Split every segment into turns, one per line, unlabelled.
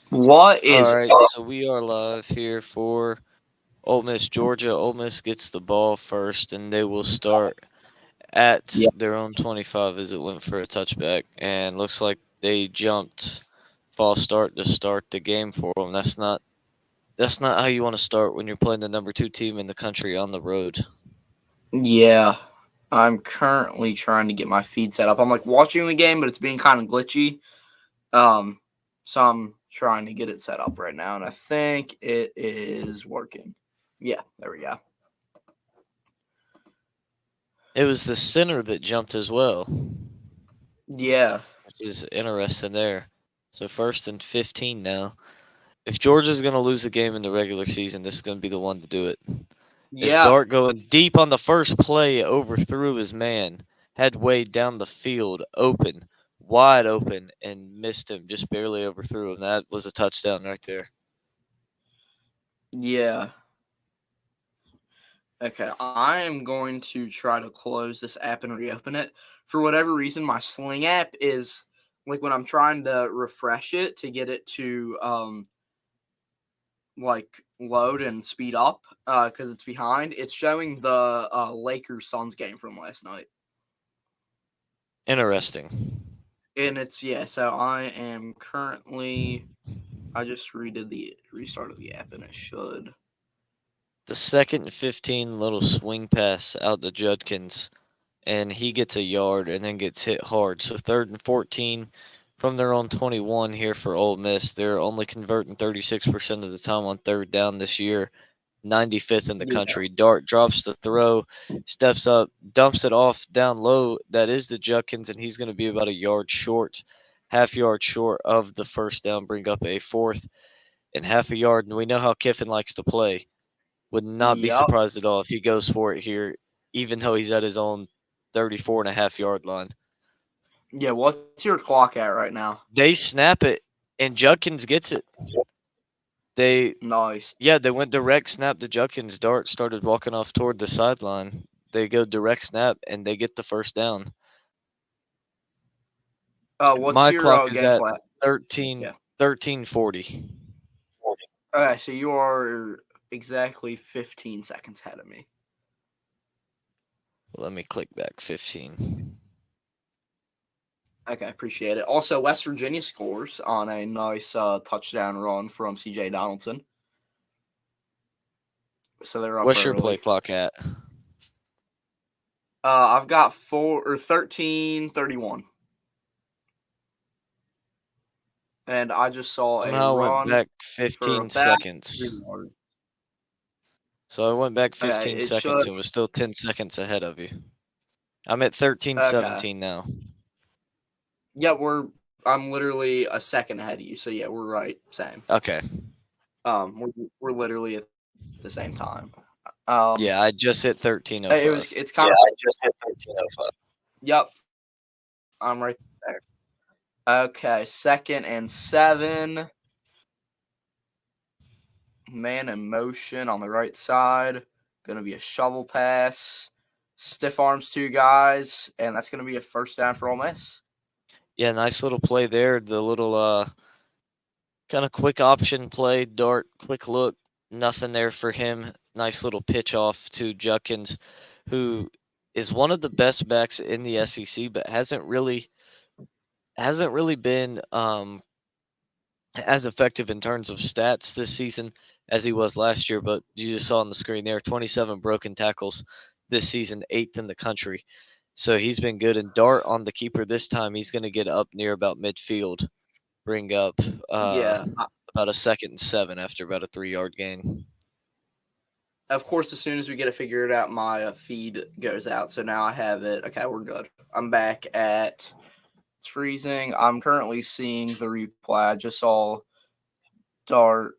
What
All
is
right,
up?
so we are live here for Ole Miss, Georgia. Ole Miss gets the ball first, and they will start at
Yeah,
their own 25 as it went for a touchback. And looks like they jumped false start to start the game for them. That's not how you want to start when you're playing the number 2 team in the country on the road.
yeah. I'm currently trying to get my feed set up. I'm like watching the game, but it's being kind of glitchy. So I'm trying to get it set up right now, and I think it is working. Yeah, there we go.
It was the center that jumped as well,
Yeah,
which is interesting there. So first and 15 now. If Georgia's going to lose a game in the regular season, this is going to be the one to do it. As
yeah,
Dart going deep on the first play, overthrew his man, had Wade down the field, open, wide open, and missed him, just barely overthrew him. That was a touchdown right there.
yeah. Okay, I am going to try to close this app and reopen it. For whatever reason, my Sling app is like when I'm trying to refresh it to get it to like load and speed up because it's behind. It's showing the Lakers Suns game from last night,
Interesting.
and it's So I am currently. I just redid the restart of the app, and it should.
The second and 15 little swing pass out to Judkins, and he gets a yard and then gets hit hard. So third and 14 from their own 21 here for Ole Miss. They're only converting 36% of the time on third down this year. 95th in the
Yeah,
country. Dart drops the throw, steps up, dumps it off down low. That is the Judkins, and he's going to be about a yard short, half yard short of the first down, bring up a fourth and half a yard. And we know how Kiffin likes to play. Would not be
yep,
surprised at all if he goes for it here, even though he's at his own 34.5 yard line.
yeah. What's your clock at right now?
They snap it, and Judkins gets it. They
Nice.
Yeah, they went direct snap to Judkins. Dart started walking off toward the sideline. They go direct snap and they get the first down.
What's
My
your
clock is
game
at
plan?
13,
Yeah.
13:40.
Okay, so you are exactly 15 seconds ahead of me.
Let me click back 15.
Okay, appreciate it. Also, West Virginia scores on a nice touchdown run from C.J. Donaldson. So they're up
What's your play
early.
clock at?
I've got 13:31, and I just saw a
Somehow went
run
back
for
15
about
seconds.
3 yards.
So I went back
Okay,
15
it should.
seconds and was still 10 seconds ahead of you. I'm at
Okay.
13:17 now.
Yeah, I'm literally a second ahead of you. So yeah, we're right. Same.
Okay.
We're literally at the same time.
Yeah, I just hit
It's
13:05.
kind of. I just hit 13:05. Yep, I'm right there. Okay, 2nd and 7. Man in motion on the right side. Gonna be a shovel pass. Stiff arms 2 guys, and that's gonna be a first down for Ole Miss.
Yeah, nice little play there. The little kind of quick option play, Dart, quick look, nothing there for him. Nice little pitch off to Judkins, who is one of the best backs in the SEC, but hasn't really been as effective in terms of stats this season as he was last year. But you just saw on the screen there, 27 broken tackles this season, 8th in the country. So he's been good. And Dart on the keeper this time, he's going to get up near about midfield, bring up
Yeah,
about a 2nd and 7 after about a 3 yard gain.
of course, as soon as we get it figured out, my feed goes out. So now I have it. Okay, we're good. I'm back at. It's freezing. I'm currently seeing the replay. I just saw Dart.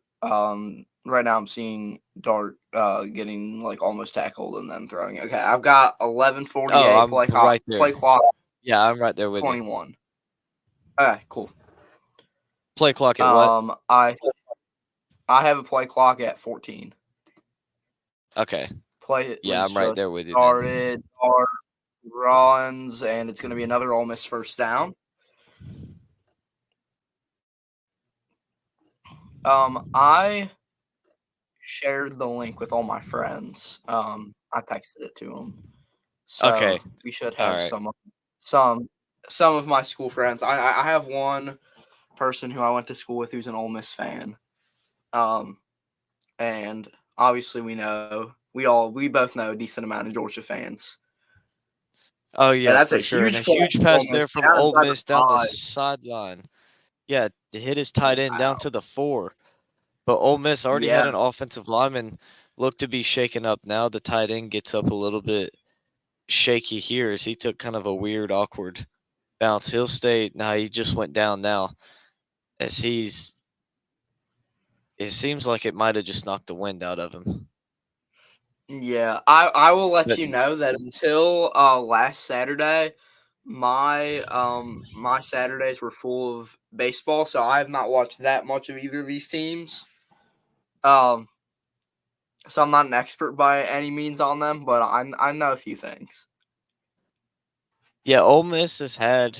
Right now I'm seeing Dart getting like almost tackled and then throwing. Okay, I've got
Oh,
11:48
I'm right there.
play clock
Yeah, I'm right there with you.
21. Okay, cool.
Play clock at what?
I have a play clock at 14.
Okay.
Play
Yeah,
was
I'm right
just
there with you then.
started. Dart runs, and it's going to be another Ole Miss first down. I shared the link with all my friends. I texted it to them, so
Okay.
we should
All
have
right.
some some of my school friends. I have one person who I went to school with who's an Ole Miss fan. And obviously we both know a decent amount of Georgia fans.
Oh
And
yeah,
that's a
for sure. And
huge
a
play
huge
for
pass
Ole
there
Miss
from
down
Ole
inside the
Miss down the
5.
sideline. Yeah, to hit his tight end down
Wow.
to the 4. But Ole Miss already had
Yeah.
an offensive lineman look to be shaken up. Now the tight end gets up a little bit shaky here as he took kind of a weird, awkward bounce. He'll stay. Nah, he just went down now as it seems like it might have just knocked the wind out of him.
Yeah. I will let
But
you know that until last Saturday, my my Saturdays were full of baseball, so I have not watched that much of either of these teams. Um so I'm not an expert by any means on them, but I know a few things.
yeah, Ole Miss has had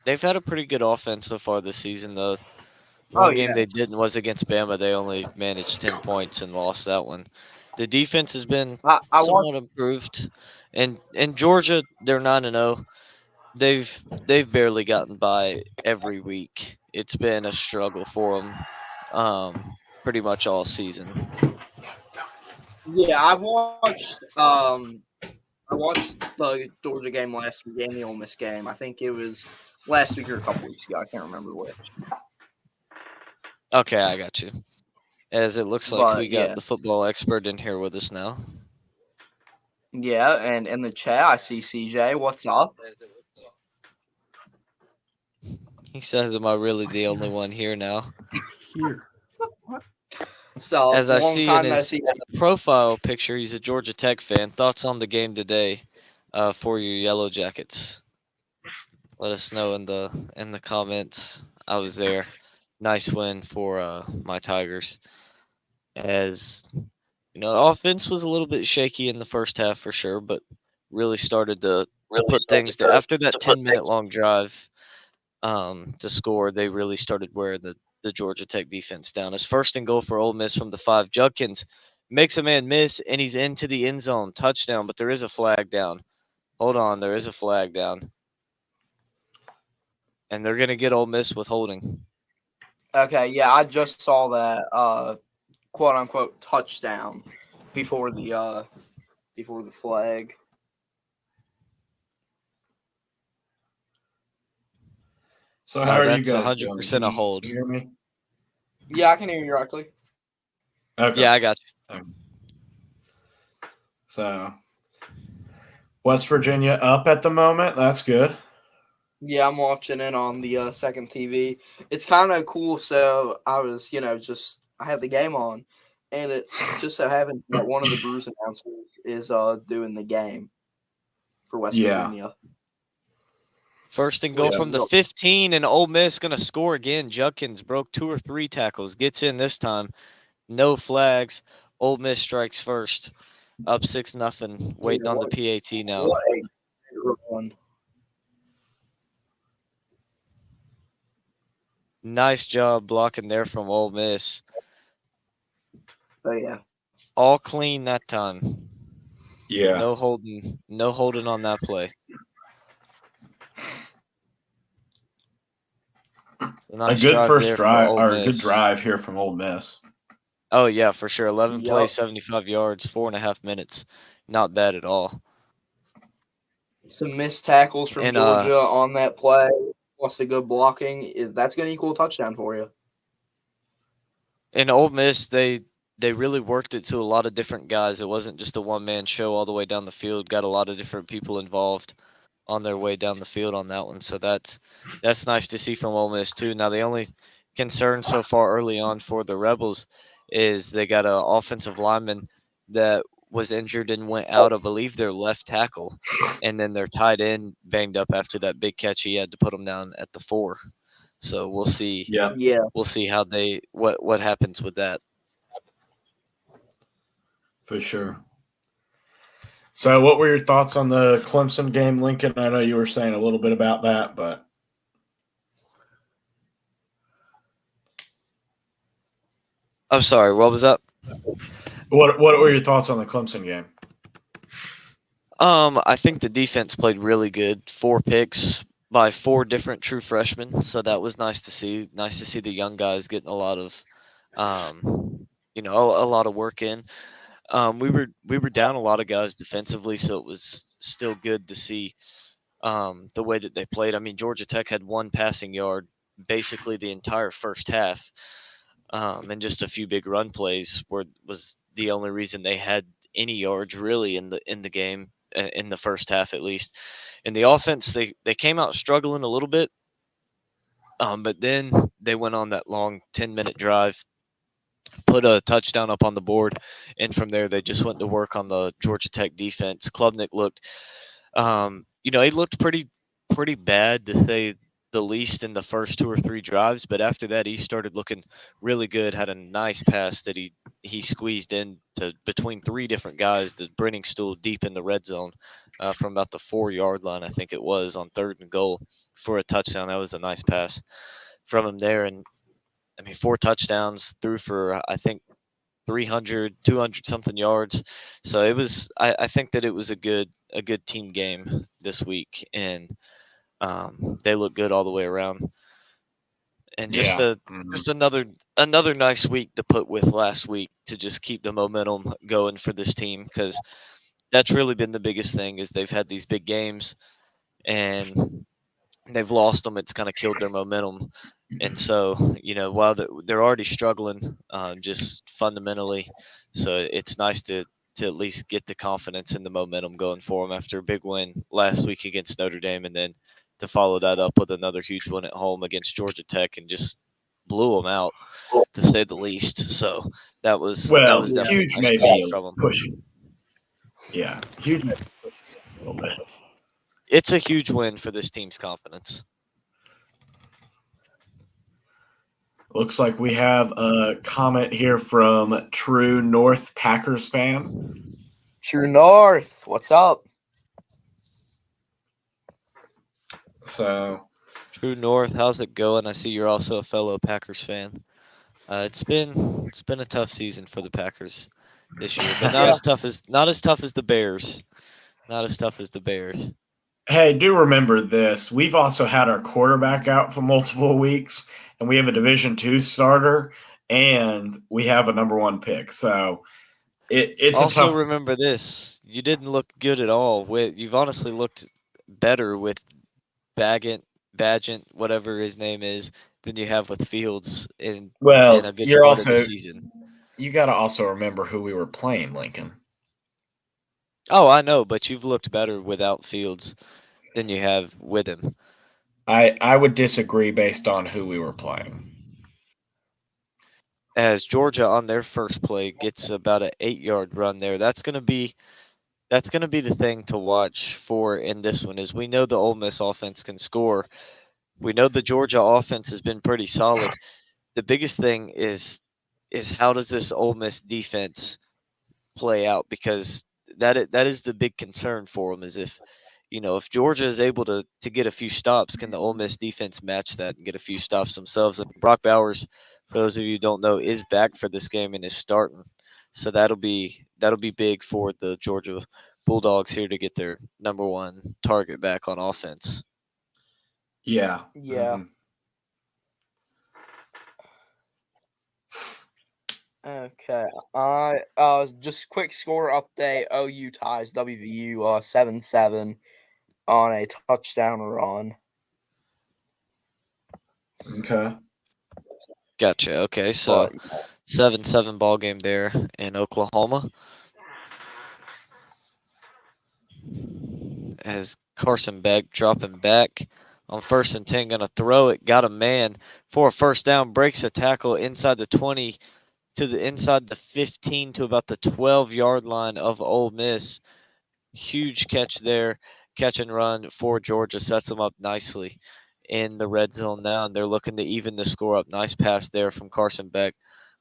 they've had a pretty good offense so far this season. The
Oh
one game
yeah.
they didn't was against Bama. They only managed 10 points and lost that one. The defense has been
I watched
somewhat improved. And in Georgia, they're 9-0. They've barely gotten by every week. It's been a struggle for them pretty much all season.
Yeah, I watched the Georgia game last week and the Ole Miss game. I think it was last week or a couple weeks ago. I can't remember which.
Okay, I got you. As it looks like we
But
got
yeah.
the football expert in here with us now.
Yeah, and in the chat I see CJ. What's up?
He says, "Am I really the only one here now?"
Here.
So
As I
long
see in
time no
his
see.
profile picture, he's a Georgia Tech fan. Thoughts on the game today for your Yellow Jackets? Let us know in the comments. I was there. Nice win for my Tigers. As you know, the offense was a little bit shaky in the first half for sure, but really started to put things to after that 10-minute long drive to score. They really started wearing the Georgia Tech defense down. It's first and goal for Ole Miss from the 5. Judkins makes a man miss, and he's into the end zone. Touchdown, but there is a flag down. Hold on, there is a flag down. And they're going to get Ole Miss with holding.
Okay, yeah, I just saw that quote unquote touchdown before the flag.
So how are you
That's
guys doing?
100%
Can
a
you
hold.
hear me?
Yeah, I can hear you correctly.
Okay.
Yeah, I got you.
So West Virginia up at the moment. That's good.
Yeah, I'm watching it on the second TV. It's kind of cool. So I was, I had the game on, and it's just so happened that one of the Brews announcers is doing the game for West
Yeah.
Virginia.
First and goal from the 15, and Ole Miss going to score again. Judkins broke 2 or 3 tackles. Gets in this time. No flags. Ole Miss strikes first. Up 6-0. Waiting on the PAT now.
What a great run.
Nice job blocking there from Ole Miss.
Oh yeah.
All clean that time.
Yeah.
No holding on that play. Nice
a good first
there
drive
from Ole
or a good
Miss.
drive here from Ole Miss.
Oh yeah, for sure. 11
Yup.
plays, 75 yards, 4.5 minutes. Not bad at all.
Some missed tackles from
And,
Georgia on that play, plus the good blocking. That's going to equal a touchdown for you.
In Ole Miss, they really worked it to a lot of different guys. It wasn't just a one-man show all the way down the field. Got a lot of different people involved on their way down the field on that one. So that's nice to see from Ole Miss too. Now the only concern so far early on for the Rebels is they got an offensive lineman that was injured and went out. I believe their left tackle, and then their tight end banged up after that big catch. He had to put him down at the 4. So we'll see.
Yeah.
Yeah.
We'll see how what happens with that.
For sure. So what were your thoughts on the Clemson game, Lincoln? I know you were saying a little bit about that, but
I'm sorry, what was that?
What were your thoughts on the Clemson game?
I think the defense played really good. 4 picks by 4 different true freshmen, so that was nice to see. Nice to see the young guys getting a lot of, a lot of work in. We were down a lot of guys defensively, so it was still good to see the way that they played. I mean, Georgia Tech had 1 passing yard basically the entire first half, and just a few big run plays was the only reason they had any yards really in the game in the first half at least. In the offense, they came out struggling a little bit, but then they went on that long 10-minute drive, put a touchdown up on the board, and from there they just went to work on the Georgia Tech defense. Klubnik looked, he looked pretty bad to say the least in the first 2 or 3 drives, but after that he started looking really good. Had a nice pass that he squeezed in to between 3 different guys to Brenningstool deep in the red zone from about the 4-yard line, I think it was, on 3rd and goal for a touchdown. That was a nice pass from him there, and I mean 4 touchdowns, threw for I think 300, 200 something yards. So it was. I think that it was a good team game this week, and they look good all the way around. And just
Yeah.
just another nice week to put with last week to just keep the momentum going for this team, because that's really been the biggest thing is they've had these big games and they've lost them. It's kind of killed their momentum. And so, while they're already struggling, just fundamentally, so it's nice to at least get the confidence and the momentum going for them after a big win last week against Notre Dame, and then to follow that up with another huge win at home against Georgia Tech and just blew them out, to say the least. So that was definitely
huge
nice to see
maybe
from them.
pushing. Yeah, huge maybe pushing a little bit.
It's a huge win for this team's confidence.
Looks like we have a comment here from True North Packers fan.
True North, what's up?
So,
True North, how's it going? I see you're also a fellow Packers fan. It's been a tough season for the Packers this year, but not
Yeah.
as tough as the Bears. Not as tough as the Bears.
hey, do remember this. We've also had our quarterback out for multiple weeks, and we have a Division II starter, and we have a number 1 pick. So it's
Also
a tough.
remember this: you didn't look good at all. You've honestly looked better with Bagent, whatever his name is, than you have with Fields in a good
You're
part of the
also
season.
you got to also remember who we were playing, Lincoln.
Oh, I know, but you've looked better without Fields than you have with him.
I would disagree based on who we were playing.
As Georgia on their first play gets about an 8-yard run there, that's gonna be the thing to watch for in this one. Is we know the Ole Miss offense can score. We know the Georgia offense has been pretty solid. The biggest thing is how does this Ole Miss defense play out, because that is the big concern for them. Is if Georgia is able to get a few stops, can the Ole Miss defense match that and get a few stops themselves? And Brock Bowers, for those of you who don't know, is back for this game and is starting. So that'll be big for the Georgia Bulldogs here to get their number 1 target back on offense.
Yeah.
Yeah.
Mm-hmm.
Okay. Just quick score update. OU ties WVU 7-7 on a touchdown run.
Okay.
Gotcha. Okay, so 7-7 ball game there in Oklahoma. As Carson Beck dropping back on 1st and 10, gonna throw it, got a man for a first down, breaks a tackle inside the 20 to inside the 15 to about the 12-yard line of Ole Miss. Huge catch there, catch and run for Georgia, sets them up nicely in the red zone now, and they're looking to even the score up. Nice pass there from Carson Beck.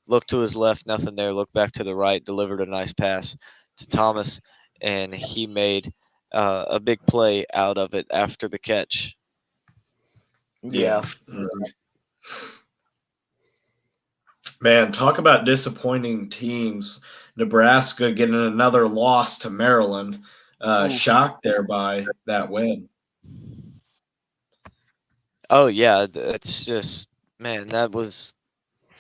Look to his left, nothing there. Look back to the right, delivered a nice pass to Thomas, and he made a big play out of it after the catch.
Yeah.
Mm-hmm. Man, talk about disappointing teams. Nebraska getting another loss to Maryland.
Oof.
Shocked there by that win.
Oh yeah, it's just man, that was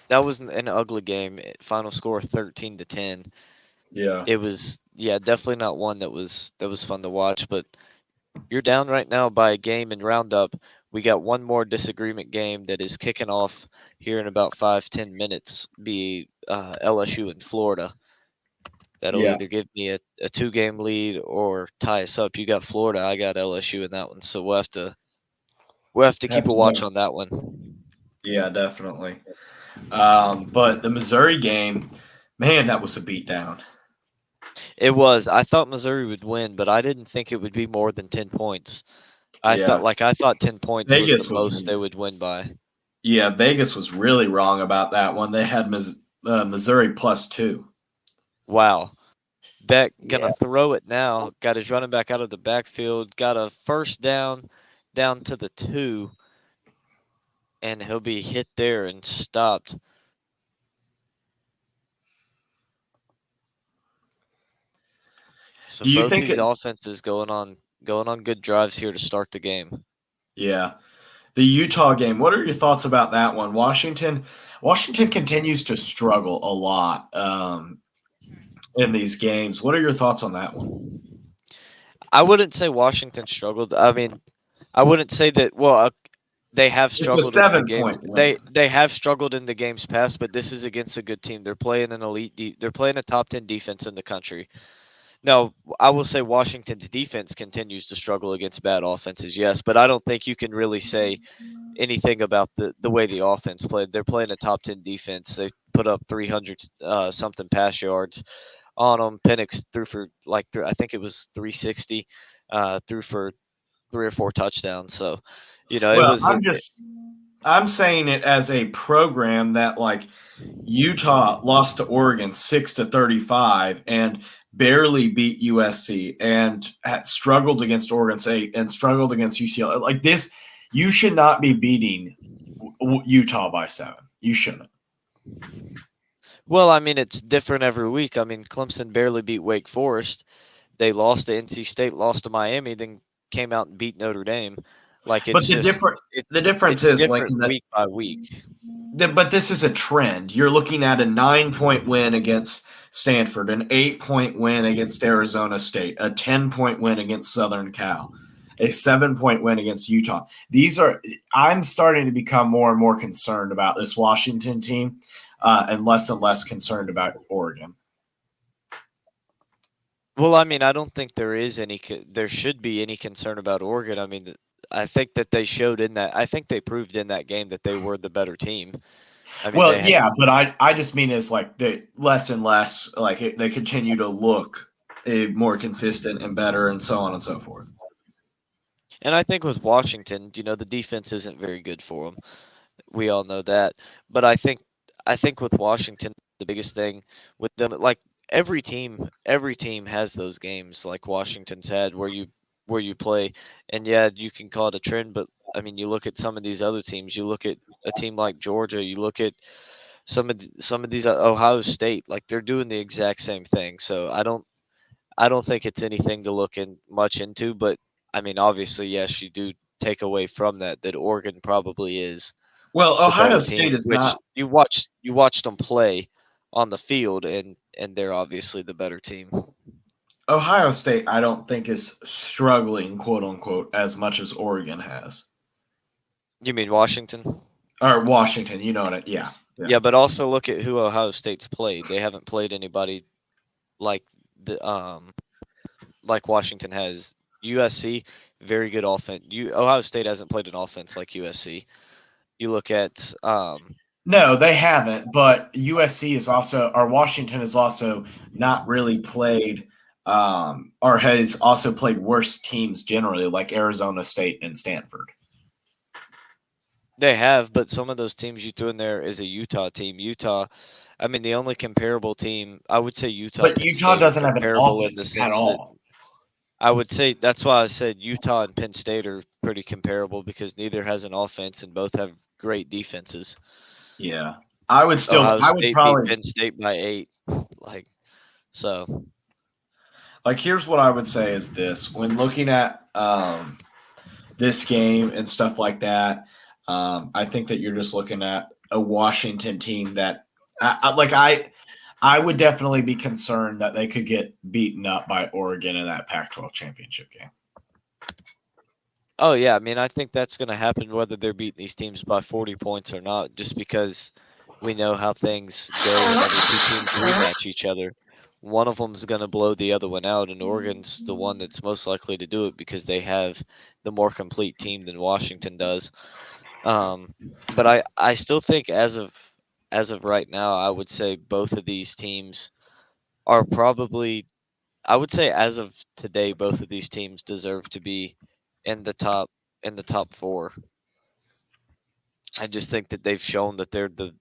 an ugly game. Final score 13-10.
Yeah.
It was definitely not one that was fun to watch, but you're down right now by a game in Roundup. We got one more disagreement game that is kicking off here in about 5-10 minutes. Be LSU in Florida. That'll
Yeah.
either give me a 2-game lead or tie us up. You got Florida, I got LSU in that one, so we'll have to keep a watch on that one.
Yeah, definitely. But the Missouri game, man, that was a beatdown.
It was. I thought Missouri would win, but I didn't think it would be more than 10 points. I thought 10 points was
Vegas
the
was
most they would win by.
Yeah, Vegas was really wrong about that one. They had Missouri +2.
Wow. Beck gonna
Yeah.
throw it now. Got his running back out of the backfield. Got a first down to the 2. And he'll be hit there and stopped. So
Do you
both
think
these
it-
offenses going on good drives here to start the game.
Yeah. The Utah game, what are your thoughts about that one? Washington continues to struggle a lot in these games. What are your thoughts on that one?
I wouldn't say Washington struggled. I mean, I wouldn't say that. Well, they have struggled in the
7-point
games.
win.
They have struggled in the games past, but this is against a good team. They're playing an elite. They're playing a top 10 defense in the country. No, I will say Washington's defense continues to struggle against bad offenses. Yes, but I don't think you can really say anything about the way the offense played. They're playing a top 10 defense. They put up 300 something pass yards on them. Penix threw for I think it was 360, threw for 3 or 4 touchdowns. So, it was.
I'm saying it as a program that Utah lost to Oregon 6-35 and barely beat USC and struggled against Oregon State and struggled against UCLA. Like this, you should not be beating Utah by 7. You shouldn't.
Well, I mean, it's different every week. I mean, Clemson barely beat Wake Forest. They lost to NC State, lost to Miami, then came out and beat Notre Dame. Like it's
the difference is
different week by week.
But this is a trend. You're looking at a 9-point win against Stanford, an 8-point win against Arizona State, a 10-point win against Southern Cal, a 7-point win against Utah. I'm starting to become more and more concerned about this Washington team and less concerned about Oregon.
Well, I mean, I don't think there should be any concern about Oregon. I mean, I think that they showed I think they proved in that game that they were the better team. I mean,
but I just mean it's the less and less, they continue to look more consistent and better and so on and so forth.
And I think with Washington, the defense isn't very good for them. We all know that. But I think with Washington, the biggest thing with them, every team has those games like Washington's had where you play, and yeah, you can call it a trend, but I mean, you look at some of these other teams, you look at a team like Georgia, you look at some of these Ohio State, they're doing the exact same thing. So I don't think it's anything to look much into, but I mean, obviously, yes, you do take away from that Oregon probably is.
Well, Ohio State is not.
You watched them play on the field, and they're obviously the better team.
Ohio State, I don't think is struggling, quote unquote, as much as Oregon has.
You mean Washington?
Or Washington, you know what? Yeah.
But also look at who Ohio State's played. They haven't played anybody like Washington has. USC, very good offense. Ohio State hasn't played an offense like USC. You look at
no, they haven't. But USC is also, or Washington has also not really played, or has also played worse teams generally, like Arizona State and Stanford.
They have, but some of those teams you threw in there is a Utah team. Utah, I mean, the only comparable team, I would say Utah.
But Utah doesn't have an offense at all.
I would say that's why I said Utah and Penn State are pretty comparable because neither has an offense and both have great defenses.
Yeah. I would still.
Ohio
I would
State beat
probably
Penn State by 8. Like, so
like. Here's what I would say is this: when looking at this game and stuff like that, I think that you're just looking at a Washington team that, I would definitely be concerned that they could get beaten up by Oregon in that Pac-12 championship game.
oh yeah, I mean I think that's gonna happen whether they're beating these teams by 40 points or not, just because we know how things go whenever two teams rematch each other. One of them's gonna blow the other one out, and Oregon's the one that's most likely to do it because they have the more complete team than Washington does. But I still think as of right now, I would say both of these teams are probably, I would say as of today, both of these teams deserve to be in the top 4. I just think that they've shown that they're the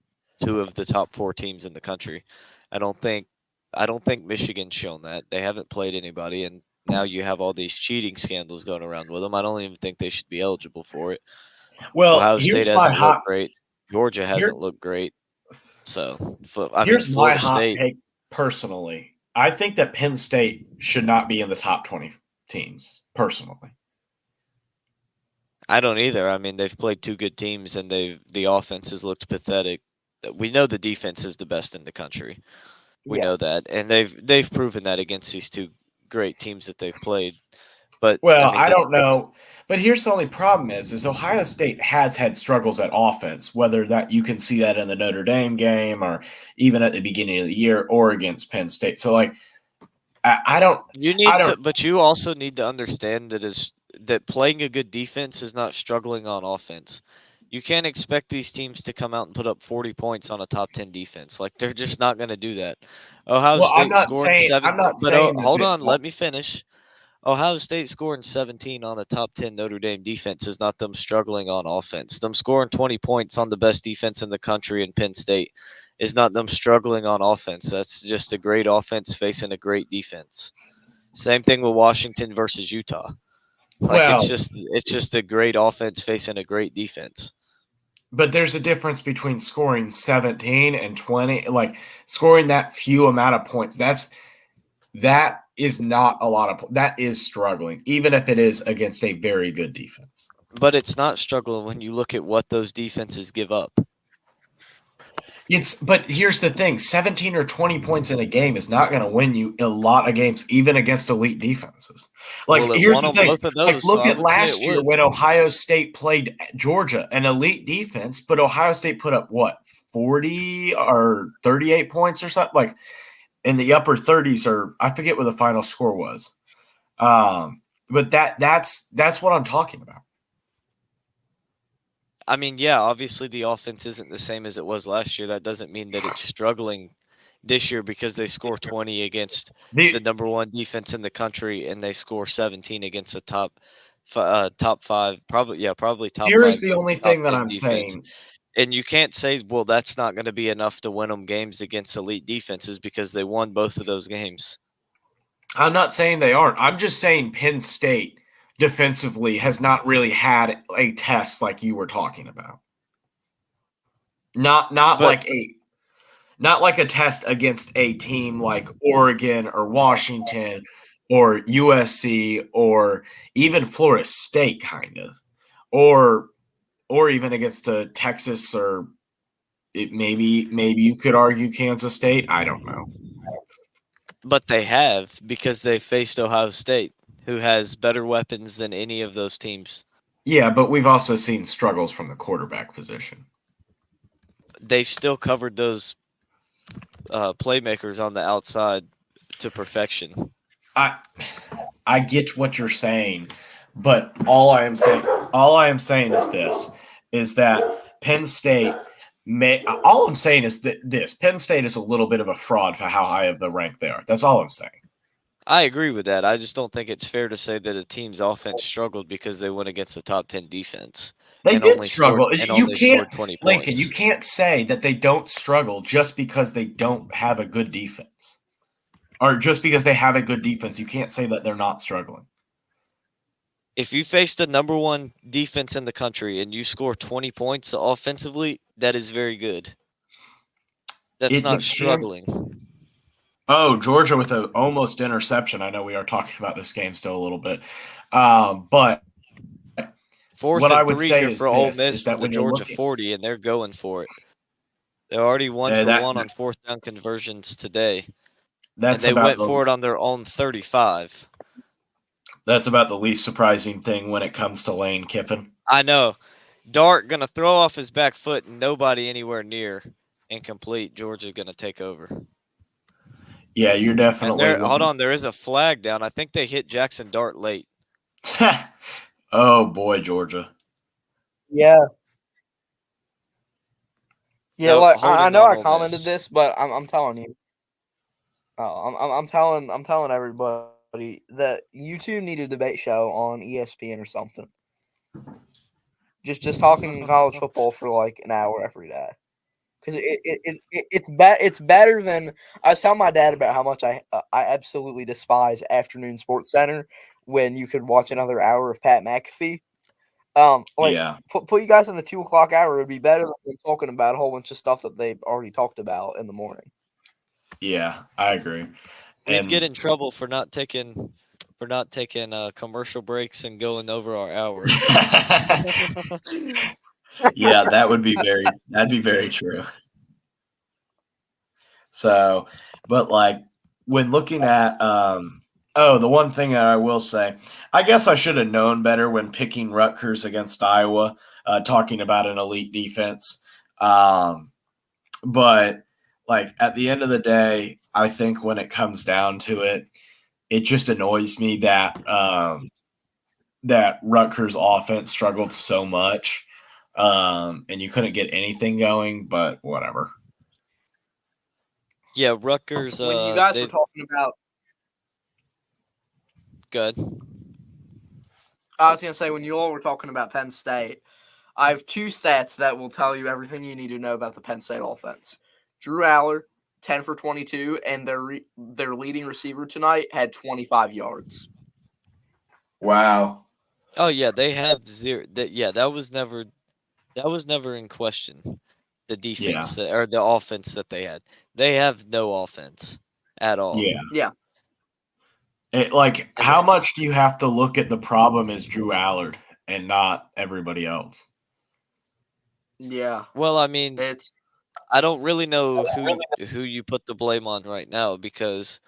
2 of the top 4 teams in the country. I don't think Michigan's shown that. They haven't played anybody, and now you have all these cheating scandals going around with them. I don't even think they should be eligible for it.
Well,
Ohio State
here's my
hasn't
hot.
looked great. Georgia
Here,
hasn't looked great. So, I mean,
here's my
Florida
hot
State.
take personally. I think that Penn State should not be in the top 20 teams. Personally,
I don't either. I mean, they've played 2 good teams, and the offense has looked pathetic. We know the defense is the best in the country. We
Yeah.
know that, and they've proven that against these 2 great teams that they've played. But
Well,
I mean,
I don't know. But here's the only problem is Ohio State has had struggles at offense, whether that you can see that in the Notre Dame game or even at the beginning of the year or against Penn State. So like I don't
you need to, but you also need to understand that playing a good defense is not struggling on offense. You can't expect these teams to come out and put up 40 points on a top 10 defense. Like, they're just not going to do that. Ohio
well,
State scoring 7,
I'm not
but
saying that
hold on, let me finish. Ohio State scoring 17 on the top 10 Notre Dame defense is not them struggling on offense. Them scoring 20 points on the best defense in the country in Penn State is not them struggling on offense. That's just a great offense facing a great defense. Same thing with Washington versus Utah. Like,
Well,
it's just a great offense facing a great defense.
but there's a difference between scoring 17 and 20, like scoring that few amount of points. That is not a lot of that is struggling, even if it is against a very good defense.
But it's not struggling when you look at what those defenses give up.
But here's the thing: 17 or 20 points in a game is not going to win you a lot of games, even against elite defenses. Like,
Well, it
here's
won
the
on
thing:
both of
like,
those,
look
so I
at
would say
last
it
year
would.
when Ohio State played Georgia, an elite defense, but Ohio State put up what 40 or 38 points or something, like in the upper 30s, or I forget what the final score was. But that's what I'm talking about.
I mean, yeah, obviously the offense isn't the same as it was last year. That doesn't mean that it's struggling this year because they score 20 against the number 1 defense in the country, and they score 17 against a top 5, probably top 5.
Here's the only
top
thing that
10
I'm
defense.
saying.
And you can't say, well, that's not going to be enough to win them games against elite defenses because they won both of those games.
I'm not saying they aren't. I'm just saying Penn State defensively has not really had a test like you were talking about. Not like a test against a team like Oregon or Washington or USC or even Florida State, kind of, or even against a Texas, or maybe you could argue Kansas State. I don't know.
But they have, because they faced Ohio State, who has better weapons than any of those teams.
Yeah, but we've also seen struggles from the quarterback position.
They've still covered those playmakers on the outside to perfection.
I get what you're saying, but all I am saying is this: is that Penn State all I'm saying is that Penn State is a little bit of a fraud for how high of the rank they are. That's all I'm saying.
I agree with that. I just don't think it's fair to say that a team's offense struggled because they went against a top 10 defense.
They did struggle. You can't,
20
Lincoln,
points.
you can't say that they don't struggle just because they don't have a good defense. Or just because they have a good defense, you can't say that they're not struggling.
If you face the number 1 defense in the country and you score 20 points offensively, that is very good. That's
It
not
became-
struggling.
Oh, Georgia with an almost interception. I know we are talking about this game still a little bit, but
Fourth
what I
and
would
3
say
here
is
for Ole
this:
Miss
is
from
that
the
when you're
Georgia
looking,
40, and they're going for it. They're already 1 for
that
1 on fourth down conversions today, and
that's
they
about
went for it on their own 35.
that's about the least surprising thing when it comes to Lane Kiffin.
I know. Dart gonna throw off his back foot, and nobody anywhere near incomplete. Georgia gonna take over.
Yeah, you're
And
definitely
there, hold
looking.
on, there is a flag down. I think they hit Jackson Dart late.
Oh boy, Georgia.
Yeah. Yeah,
No,
like I
holding
know
on
I
Ole
commented
Miss.
this, but I'm telling you. I'm telling everybody that you two need a debate show on ESPN or something. Just talking college football for like an hour every day. Because it's better than I was telling my dad about how much I absolutely despise afternoon Sports Center when you could watch another hour of Pat McAfee. Like
Yeah,
put you guys in the 2 o'clock hour. It would be better than talking about a whole bunch of stuff that they've already talked about in the morning.
yeah, I agree.
We'd get
And
in trouble for not taking commercial breaks and going over our hours.
yeah, that'd be very true. So, but like when looking at the one thing that I will say, I guess I should have known better when picking Rutgers against Iowa, talking about an elite defense. But like at the end of the day, I think when it comes down to it, it just annoys me that that Rutgers offense struggled so much, and you couldn't get anything going. But whatever.
Yeah, Rutgers.
When you guys
They
were talking about,
good.
I was gonna say when you all were talking about Penn State, I have two stats that will tell you everything you need to know about the Penn State offense. Drew Aller, 10 for 22, and their leading receiver tonight had 25 yards.
Wow.
Oh yeah, they have zero. That was never in question. The defense or the offense that they had. They have no offense at all.
Yeah.
Yeah.
Like,
And
how much do you have to look at the problem as Drew Allard and not everybody else?
Yeah.
well, I mean,
It's
I don't really know who you put the blame on right now because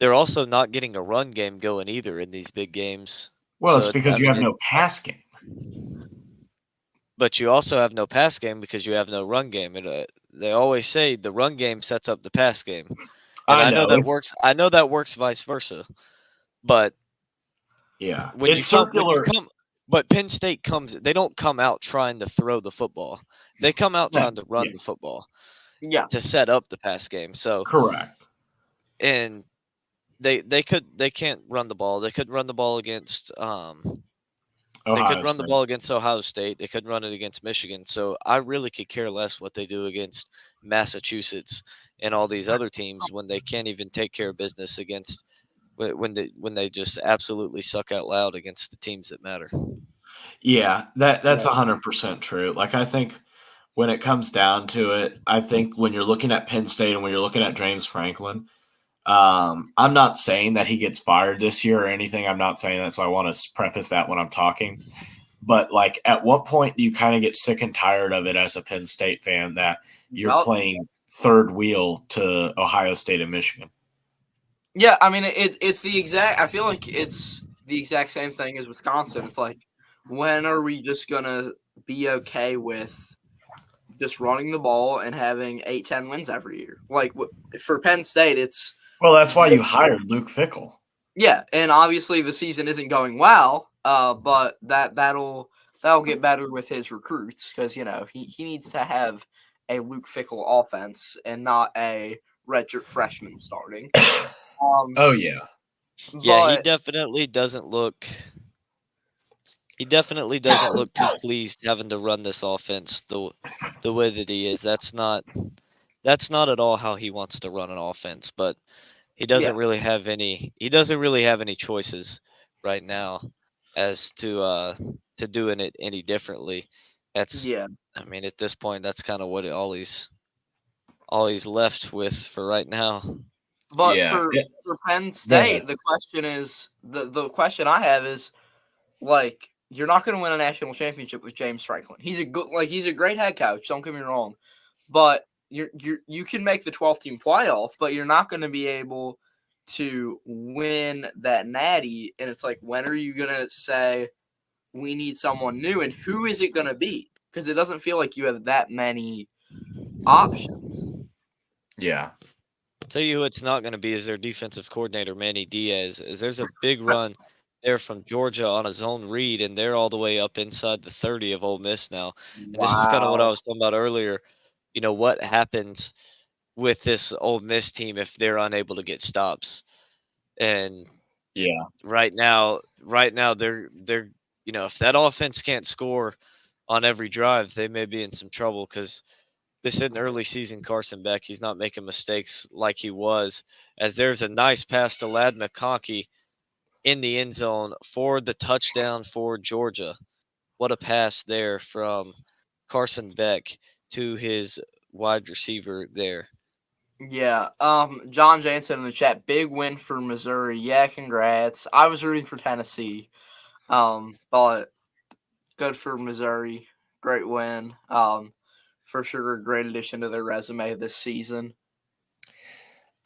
they're also not getting a run game going either in these big games.
Well, it's
So
because
I
you
mean,
have no pass game.
but you also have no pass game because you have no run game. And they always say the run game sets up the pass game, and
I
I know
know
that
it's
works. I know that works vice versa. But
yeah,
when
it's
you
circular.
come, but Penn State comes. They don't come out trying to throw the football. They come out
No,
trying to run
yeah,
the football
yeah.
to set up the pass game. So
correct.
and they can't run the ball. They could run the ball against they could
Ohio
run the
State.
ball against Ohio State. They could run it against Michigan. So I really could care less what they do against Massachusetts and all these other teams when they can't even take care of business against when they just absolutely suck out loud against the teams that matter.
Yeah, that's
Yeah.
100% true. Like, I think when it comes down to it, I think when you're looking at Penn State and when you're looking at James Franklin, I'm not saying that he gets fired this year or anything. I'm not saying that, so I want to preface that when I'm talking. But like, at what point do you kind of get sick and tired of it as a Penn State fan that you're
Well,
playing third wheel to Ohio State and Michigan?
yeah, I mean it's the exact. I feel like it's the exact same thing as Wisconsin. It's like, when are we just gonna be okay with just running the ball and having 8-10 wins every year? Like for Penn State, it's
Well, that's why you hired Luke Fickell.
yeah, and obviously the season isn't going well. But that'll get better with his recruits because he needs to have a Luke Fickell offense and not a redshirt freshman starting.
Oh yeah,
Yeah, he
But
definitely doesn't look. He definitely doesn't look too pleased having to run this offense the way that he is. That's not at all how he wants to run an offense. But he doesn't
yeah,
really have any. He doesn't really have any choices right now as to doing it any differently. That's.
yeah,
I mean, at this point, that's kind of what all he's all he's left with for right now.
But
Yeah.
for Penn
ahead.
State, the question is the question I have is like you're not going to win a national championship with James Franklin. He's a great head coach. Don't get me wrong, but you can make the 12th team playoff, but you're not going to be able to win that natty. And it's like, when are you going to say we need someone new, and who is it going to be? Because it doesn't feel like you have that many options.
Yeah.
I'll tell you who it's not going to be is their defensive coordinator, Manny Diaz. Is there's a big run there from Georgia on a zone read, and they're all the way up inside the 30 of Ole Miss now. And this is kind of what I was talking about earlier. You know, what happens with this Ole Miss team if they're unable to get stops? And
Yeah.
right now they're if that offense can't score on every drive, they may be in some trouble because this isn't early season Carson Beck. He's not making mistakes like he was, as there's a nice pass to Ladd McConkey in the end zone for the touchdown for Georgia. What a pass there from Carson Beck to his wide receiver there.
Yeah. John Jansen in the chat, big win for Missouri. Yeah, congrats. I was rooting for Tennessee. But good for Missouri. Great win. For sure, a great addition to their resume this season.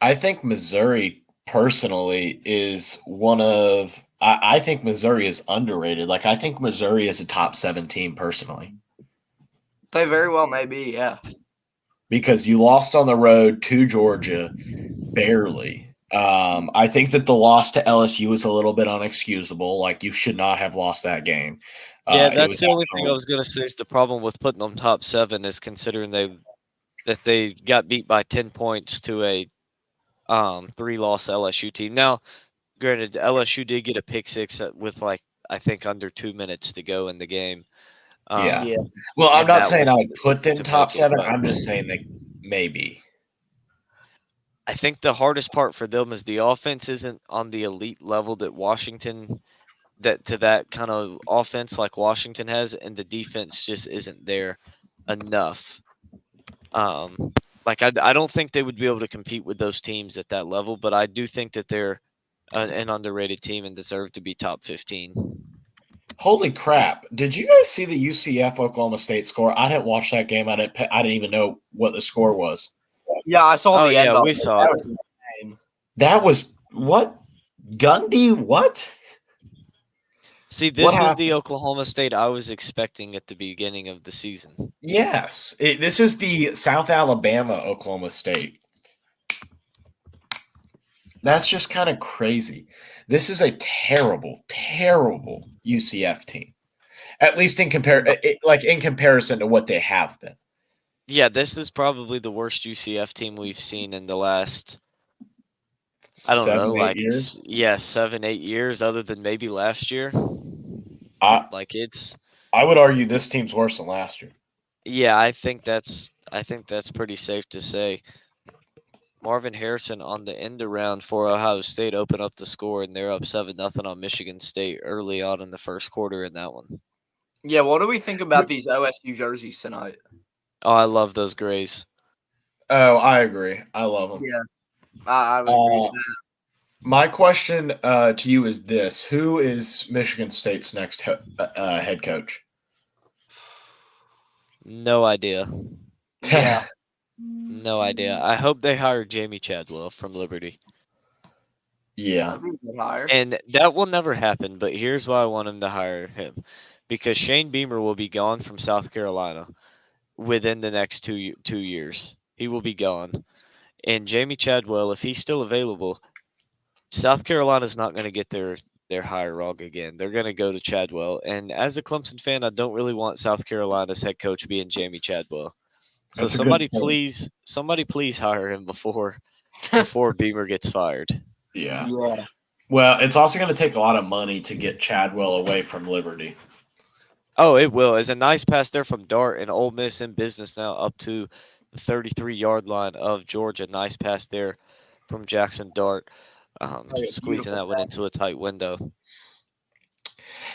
I think Missouri personally is one of I think Missouri is underrated. Like, I think Missouri is a top 7 team personally.
They very well may be, yeah.
Because you lost on the road to Georgia barely. I think that the loss to LSU is a little bit unexcusable. Like, you should not have lost that game.
Yeah, that's the only thing I was going to say is the problem with putting them top 7 is considering they got beat by 10 points to a 3-loss LSU team. Now, granted, LSU did get a pick six with I think under 2 minutes to go in the game.
Yeah. Well, I'm not saying I would put them top 7.
But
I'm just saying they maybe.
I think the hardest part for them is the offense isn't on the elite level that Washington, that kind of offense like Washington has, and the defense just isn't there enough. I don't think they would be able to compete with those teams at that level, but I do think that they're an underrated team and deserve to be top 15.
Holy crap. Did you guys see the UCF Oklahoma State score? I didn't watch that game. I didn't even know what the score was.
Yeah, I saw the end.
Oh, yeah, we saw it.
That was what? Gundy? What?
See, this is the Oklahoma State I was expecting at the beginning of the season.
Yes. This is the South Alabama Oklahoma State. That's just kind of crazy. This is a terrible, terrible UCF team. At least in comparison to what they have been.
Yeah, this is probably the worst UCF team we've seen in the last
7-8 years.
7-8 years, other than maybe last year.
I would argue this team's worse than last year.
Yeah, I think that's pretty safe to say. Marvin Harrison on the end around for Ohio State opened up the score, and they're up 7-0 on Michigan State early on in the first quarter in that one.
Yeah, what do we think about these OSU jerseys tonight?
Oh, I love those grays.
Oh, I agree. I love them.
Yeah, I would agree with that.
My question to you is this: who is Michigan State's next head coach?
No idea.
Yeah.
No idea. I hope they hire Jamie Chadwell from Liberty.
Yeah.
And that will never happen, but here's why I want him to hire him. Because Shane Beamer will be gone from South Carolina within the next two years. He will be gone. And Jamie Chadwell, if he's still available, South Carolina's not going to get their hire wrong again. They're going to go to Chadwell. And as a Clemson fan, I don't really want South Carolina's head coach being Jamie Chadwell. So somebody please hire him before Beamer gets fired.
Yeah. Well, it's also going to take a lot of money to get Chadwell away from Liberty.
Oh, it will. It's a nice pass there from Dart, and Ole Miss in business now up to the 33-yard line of Georgia. Nice pass there from Jackson Dart, squeezing that one into a tight window.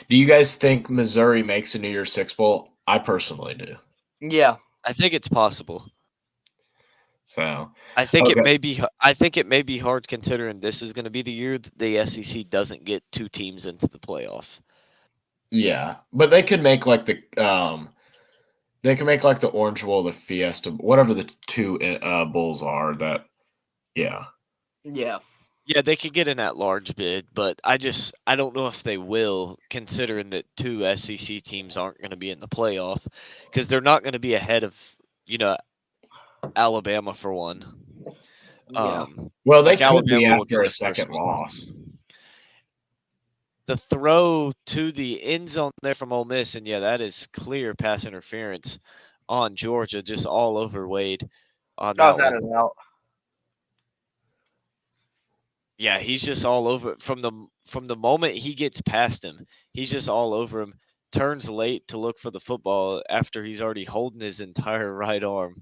Do you guys think Missouri makes a New Year's Six Bowl? I personally do.
Yeah.
I think it's possible.
So
I think it
Okay.
may be. I think it may be hard considering this is going to be the year that the SEC doesn't get 2 teams into the playoff.
yeah, but they could make like the Orange Bowl, the Fiesta, whatever the two bowls are. That yeah.
Yeah.
Yeah, they could get an at-large bid, but I don't know if they will, considering that 2 SEC teams aren't going to be in the playoff, because they're not going to be ahead of Alabama for one.
Yeah.
Well, they
Like
could be
Alabama will
after
get
a
the first
second
one.
loss.
The throw to the end zone there from Ole Miss, and yeah, that is clear pass interference on Georgia, just all over Wade on
Oh,
that
that
one.
is out.
Yeah, he's just all over from the moment he gets past him. He's just all over him. Turns late to look for the football after he's already holding his entire right arm.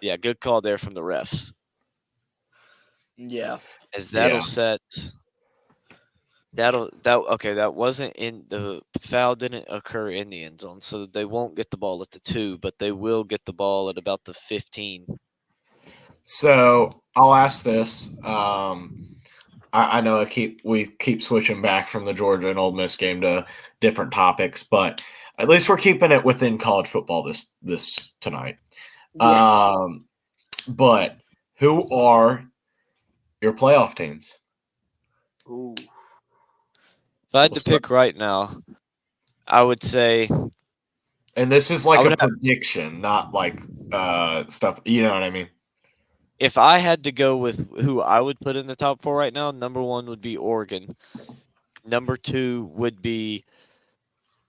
Yeah, good call there from the refs.
Yeah.
As that'll
Yeah.
set. That wasn't in the foul didn't occur in the end zone, so they won't get the ball at the 2, but they will get the ball at about the 15.
So I'll ask this. I know we keep switching back from the Georgia and Ole Miss game to different topics, but at least we're keeping it within college football this tonight.
Yeah.
But who are your playoff teams?
Ooh.
If I had
We'll
to pick right now, I would say
And this is like
I would
a prediction, not like stuff. You know what I mean?
if I had to go with who I would put in the top 4 right now, number 1 would be Oregon. Number 2 would be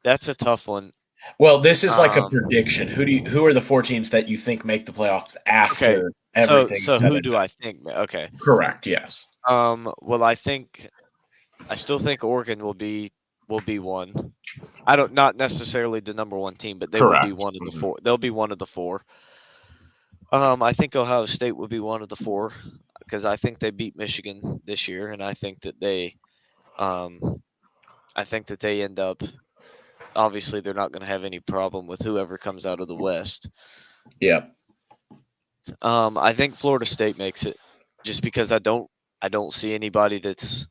that's a tough one.
Well, this is like a prediction. Who are the 4 teams that you think make the playoffs after everything?
So who do I think? Okay.
Correct. Yes.
Well, I still think Oregon will be 1. Not necessarily the number 1 team, but they will be
Correct.
one of the 4. They'll be one of the 4. I think Ohio State will be one of the 4 because I think they beat Michigan this year, and I think that they end up. Obviously, they're not going to have any problem with whoever comes out of the West.
Yep.
I think Florida State makes it, just because I don't see anybody that's.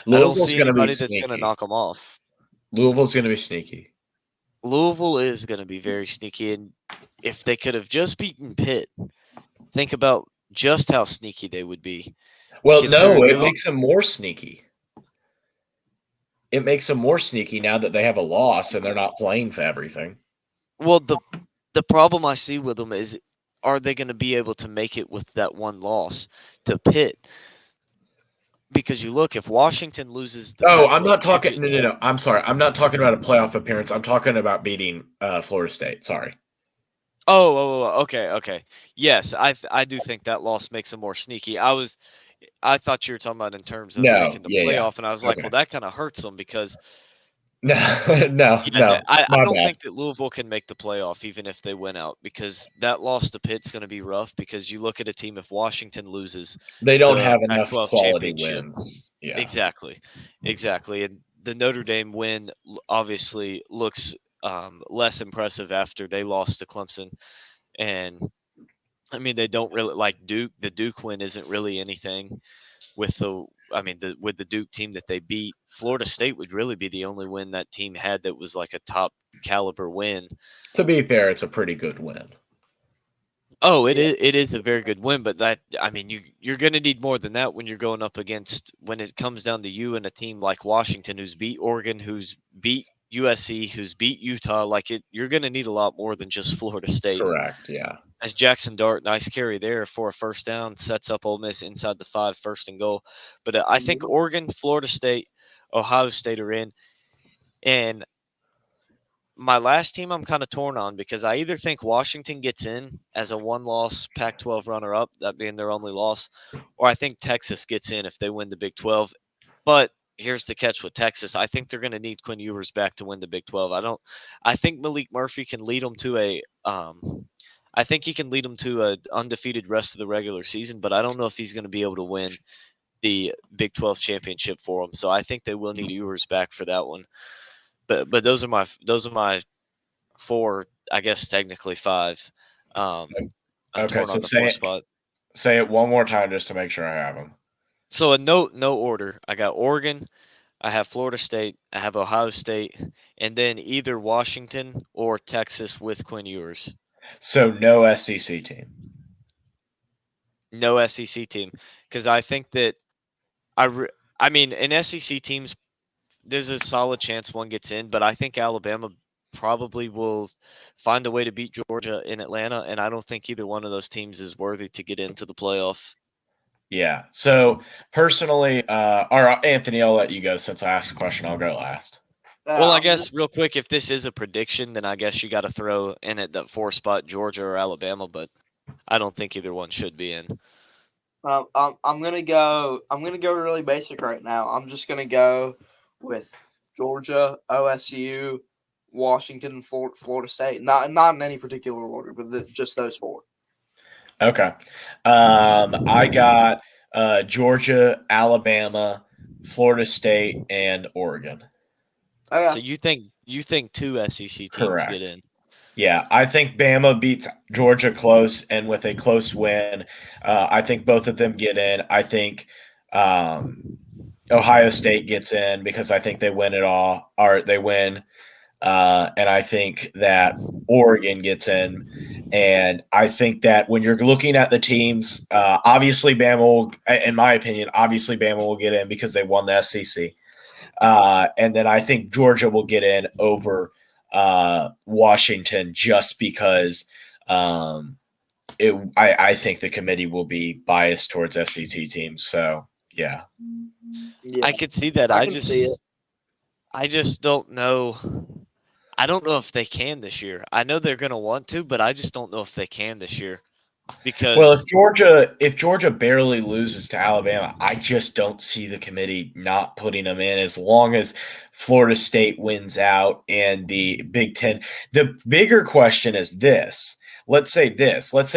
Louisville's going to be
that's
sneaky.
going to knock them off.
Louisville's going to be sneaky.
Louisville is going to be very sneaky, and if they could have just beaten Pitt, think about just how sneaky they would be.
Well, no, it makes them more sneaky. It makes them more sneaky now that they have a loss and they're not playing for everything.
Well, the problem I see with them is, are they going to be able to make it with that one loss to Pitt? Because you look, if Washington loses the
I'm not talking. No. I'm sorry. I'm not talking about a playoff appearance. I'm talking about beating Florida State. Sorry.
Okay. Yes, I do think that loss makes them more sneaky. I thought you were talking about in terms of making the playoff, and I was like, well, that kind of hurts them because.
No.
I don't think that Louisville can make the playoff even if they win out, because that loss to Pitt's going to be rough. Because you look at a team, if Washington loses,
they don't have enough quality wins. Yeah,
exactly, and the Notre Dame win obviously looks less impressive after they lost to Clemson, and I mean they don't really like Duke. The Duke win isn't really anything with the Duke team that they beat. Florida State would really be the only win that team had that was like a top caliber win.
To be fair, it's a pretty good win.
Oh, it is a very good win, but you're going to need more than that when you're going up against, when it comes down to you and a team like Washington, who's beat Oregon, who's beat USC, who's beat Utah. You're going to need a lot more than just Florida State.
Correct. Yeah.
As Jackson Dart, nice carry there for a first down, sets up Ole Miss inside the 5, 1st and goal. But I think Oregon, Florida State, Ohio State are in. And my last team I'm kind of torn on, because I either think Washington gets in as a 1-loss Pac-12 runner-up, that being their only loss, or I think Texas gets in if they win the Big 12. But here's the catch with Texas. I think they're going to need Quinn Ewers back to win the Big 12. I think Malik Murphy can lead them to I think he can lead them to an undefeated rest of the regular season, but I don't know if he's going to be able to win the Big 12 championship for them. So I think they will need Ewers back for that one. But those are my 4, I guess technically 5. I'm
Okay,
torn
so
on the fourth spot.
say it one more time just to make sure I have them.
So in no order. I got Oregon, I have Florida State, I have Ohio State, and then either Washington or Texas with Quinn Ewers.
So no SEC team.
No SEC team, because I think that I mean, in SEC teams, there's a solid chance one gets in, but I think Alabama probably will find a way to beat Georgia in Atlanta, and I don't think either one of those teams is worthy to get into the playoff.
Yeah. So personally, or Anthony, I'll let you go since I asked the question. I'll go last.
Well, I
I'm
guess
just-
real quick, if this is a prediction, then I guess you got to throw in at that 4 spot Georgia or Alabama, but I don't think either one should be in.
I'm gonna go. I'm gonna go really basic right now. I'm just gonna go with Georgia, OSU, Washington, and Florida State. Not in any particular order, but just those four.
Okay. I got Georgia, Alabama, Florida State, and Oregon.
Oh,
So you think 2 SEC teams get
Correct.
in?
Yeah, I think Bama beats Georgia close, and with a close win, I think both of them get in. I think Ohio State gets in because I think they win it all, or they win, and I think that Oregon gets in. And I think that when you're looking at the teams, obviously Bama will, in my opinion, obviously Bama will get in because they won the SEC. And then I think Georgia will get in over Washington just because I think the committee will be biased towards SEC teams. So yeah.
yeah.
I could see that.
I can see it.
I just don't know. I don't know if they can this year. I know they're going to want to, but I just don't know if they can this year because
Well, if Georgia barely loses to Alabama, I just don't see the committee not putting them in as long as Florida State wins out and the Big Ten. The bigger question is this. Let's say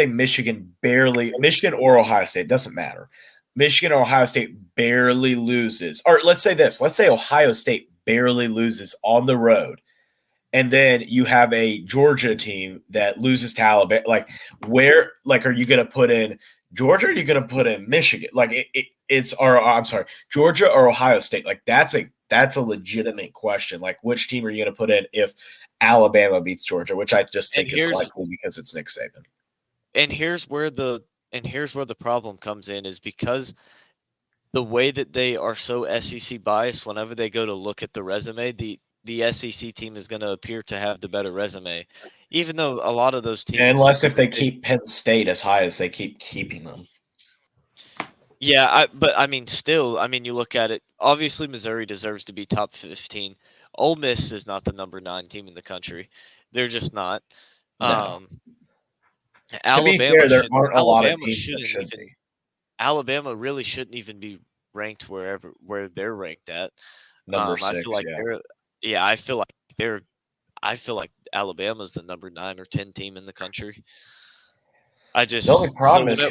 Michigan or Ohio State, doesn't matter. Michigan or Ohio State barely loses. Or let's say Ohio State barely loses on the road. And then you have a Georgia team that loses to Alabama. Like, where, like, are you going to put in Georgia? Or are you going to put in Michigan? Like, I'm sorry, Georgia or Ohio State? Like, that's a legitimate question. Like, which team are you going to put in if Alabama beats Georgia? Which I just think is likely because it's Nick Saban.
And here's where the problem comes in is because the way that they are so SEC biased. Whenever they go to look at the resume, the SEC team is going to appear to have the better resume, even though a lot of those teams.
Unless if they keep Penn State as high as they keep keeping them.
Yeah, but I mean, still, I mean, you look at it. Obviously, Missouri deserves to be top 15. Ole Miss is not the number 9 team in the country. They're just not.
No.
Alabama,
to be fair, there aren't a lot of teams that should be.
Alabama really shouldn't even be ranked where they're ranked at.
Number 6,
I feel like I feel like Alabama's the number 9 or 10 team in the country.
The only problem is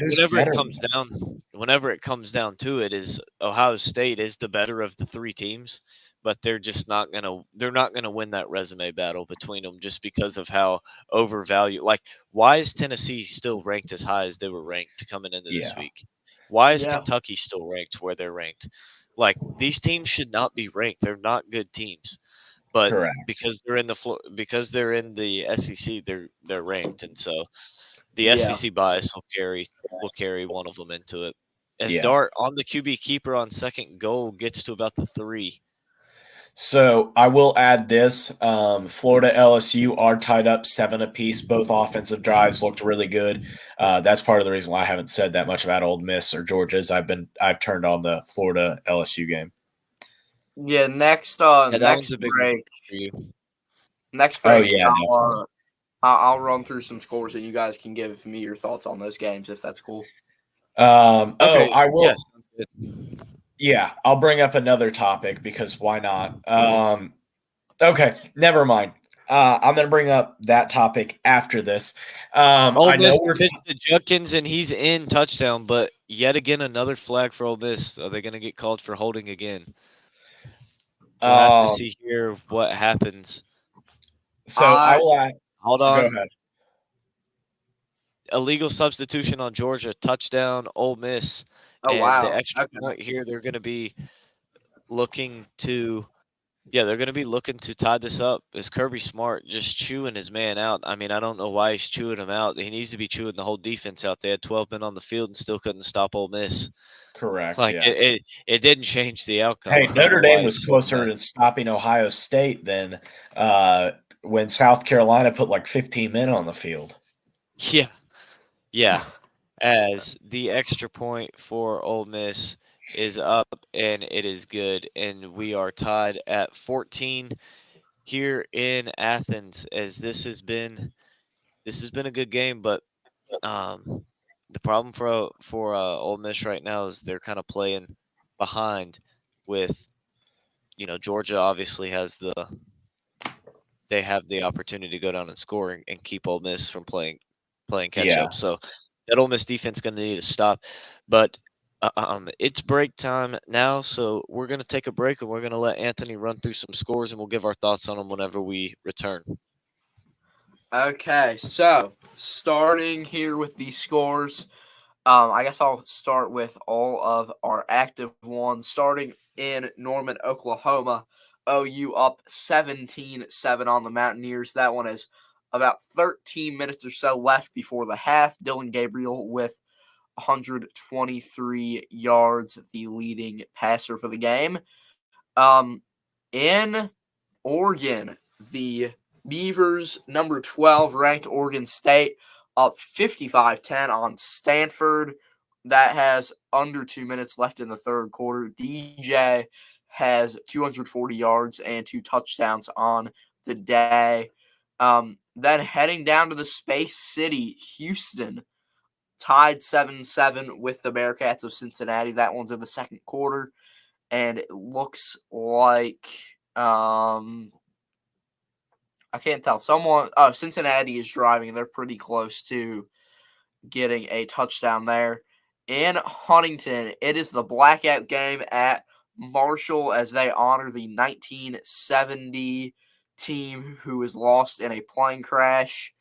whenever it comes down to it, is Ohio State is the better of the 3 teams, but they're not gonna win that resume battle between them just because of how overvalued. Like, why is Tennessee still ranked as high as they were ranked coming into this week? Why is Kentucky still ranked where they're ranked? Like, these teams should not be ranked. They're not good teams. But
Correct.
because they're in the SEC, they're ranked, and so the SEC bias will carry one of them into it. As Dart on the QB keeper on second goal gets to about the 3.
So I will add this: Florida, LSU are tied up 7 apiece. Both offensive drives looked really good. That's part of the reason why I haven't said that much about Ole Miss or Georgia's. I've turned on the Florida LSU game.
Yeah, next break. Next break, I'll run through some scores and you guys can give me your thoughts on those games if that's cool.
Okay.
I will.
Yes.
Yeah, I'll bring up another topic because why not? Okay, never mind. I'm going to bring up that topic after this.
I know we're pitched to Judkins and he's in touchdown, but yet again another flag for Ole Miss. Are they going to get called for holding again? We'll have to see here what happens.
So I will.
Hold on.
Go
illegal substitution on Georgia, touchdown, Ole Miss,
Oh
and the
wow.
extra
Okay.
point here. They're going to be looking to, they're going to be looking to tie this up. Is Kirby Smart just chewing his man out? I mean, I don't know why he's chewing him out. He needs to be chewing the whole defense out. They had 12 men on the field and still couldn't stop Ole Miss.
Correct.
Like
Yeah.
it didn't change the outcome.
Hey,
I don't know
Notre
why
Dame
he's
was
so
closer
mad.
to stopping Ohio State than when South Carolina put like 15 men on the field.
Yeah, yeah. As the extra point for Ole Miss is up and it is good, and we are tied at 14 here in Athens. As this has been a good game, but the problem for Ole Miss right now is they're kind of playing behind with, Georgia obviously they have the opportunity to go down and score and keep Ole Miss from playing catch
Yeah.
up. So that Ole Miss defense going to need to stop. But it's break time now, so we're going to take a break and we're going to let Anthony run through some scores and we'll give our thoughts on them whenever we return.
Okay, so starting here with the scores, I guess I'll start with all of our active ones. Starting in Norman, Oklahoma, OU up 17-7 on the Mountaineers. That one is about 13 minutes or so left before the half. Dylan Gabriel with 123 yards, the leading passer for the game. In Oregon, the Beavers, number 12 ranked Oregon State, up 55-10 on Stanford. That has under 2 minutes left in the third quarter. DJ has 240 yards and 2 touchdowns on the day. Then heading down to the Space City, Houston tied 7-7 with the Bearcats of Cincinnati. That one's in the second quarter. And it looks like I can't tell. Cincinnati is driving, and they're pretty close to getting a touchdown there. In Huntington, it is the blackout game at Marshall as they honor the 1970 team who was lost in a plane crash.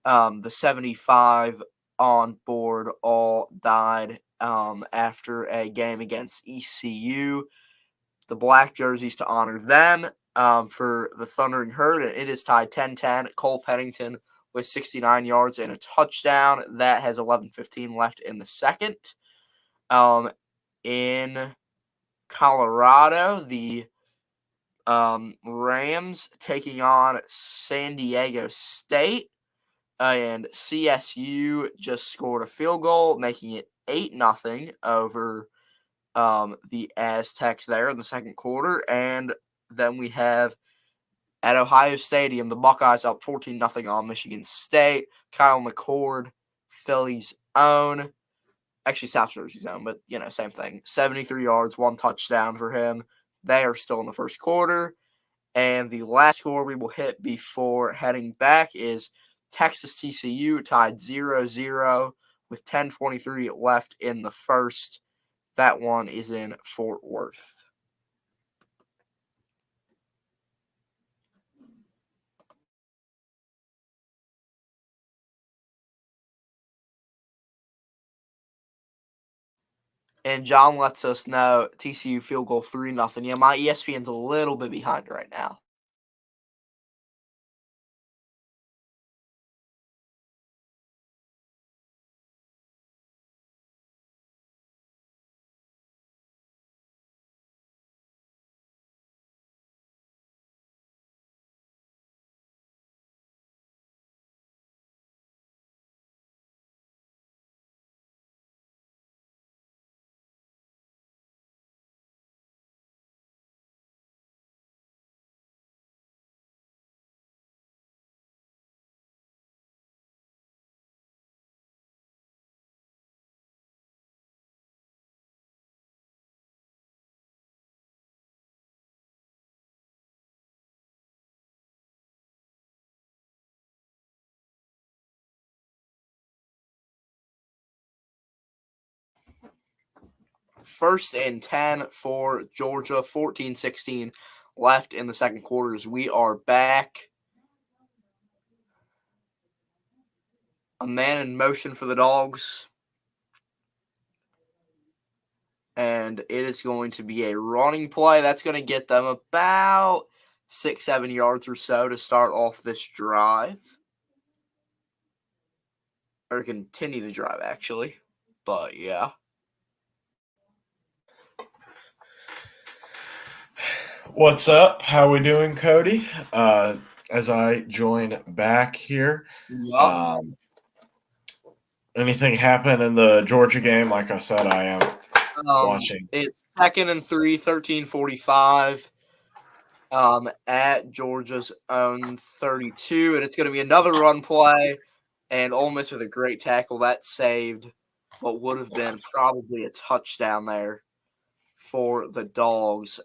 The 75 on board all died after a game against ECU. The black jerseys to honor them. For the Thundering Herd, and it is tied 10-10. Cole Pennington with 69 yards and a touchdown. That has 11:15 left in the second. In Colorado, the Rams taking on San Diego State, and CSU just scored a field goal, making it 8-0 over the Aztecs there in the second quarter. And then we have at Ohio Stadium, the Buckeyes up 14-0 on Michigan State. Kyle McCord, Philly's own. Actually, South Jersey's own, but, same thing. 73 yards, 1 touchdown for him. They are still in the first quarter. And the last score we will hit before heading back is Texas TCU tied 0-0 with 10:23 left in the first. That one is in Fort Worth. And John lets us know TCU field goal 3-0. Yeah, my ESPN's a little bit behind right now. First and 10 for Georgia, 14-16 left in the second quarters. We are back. a man in motion for the Dogs. And it is going to be a running play. That's going to get them about 6-7 yards or so to start off this drive. Or continue the drive, actually. But, yeah.
What's up? How we doing, Cody? As I join back here,
Yup.
anything happen in the Georgia game? Like I said, I am watching.
It's 2nd and 3, 13:45 at Georgia's own 32. And it's going to be another run play. And Ole Miss with a great tackle. That saved what would have been probably a touchdown there for the Dogs.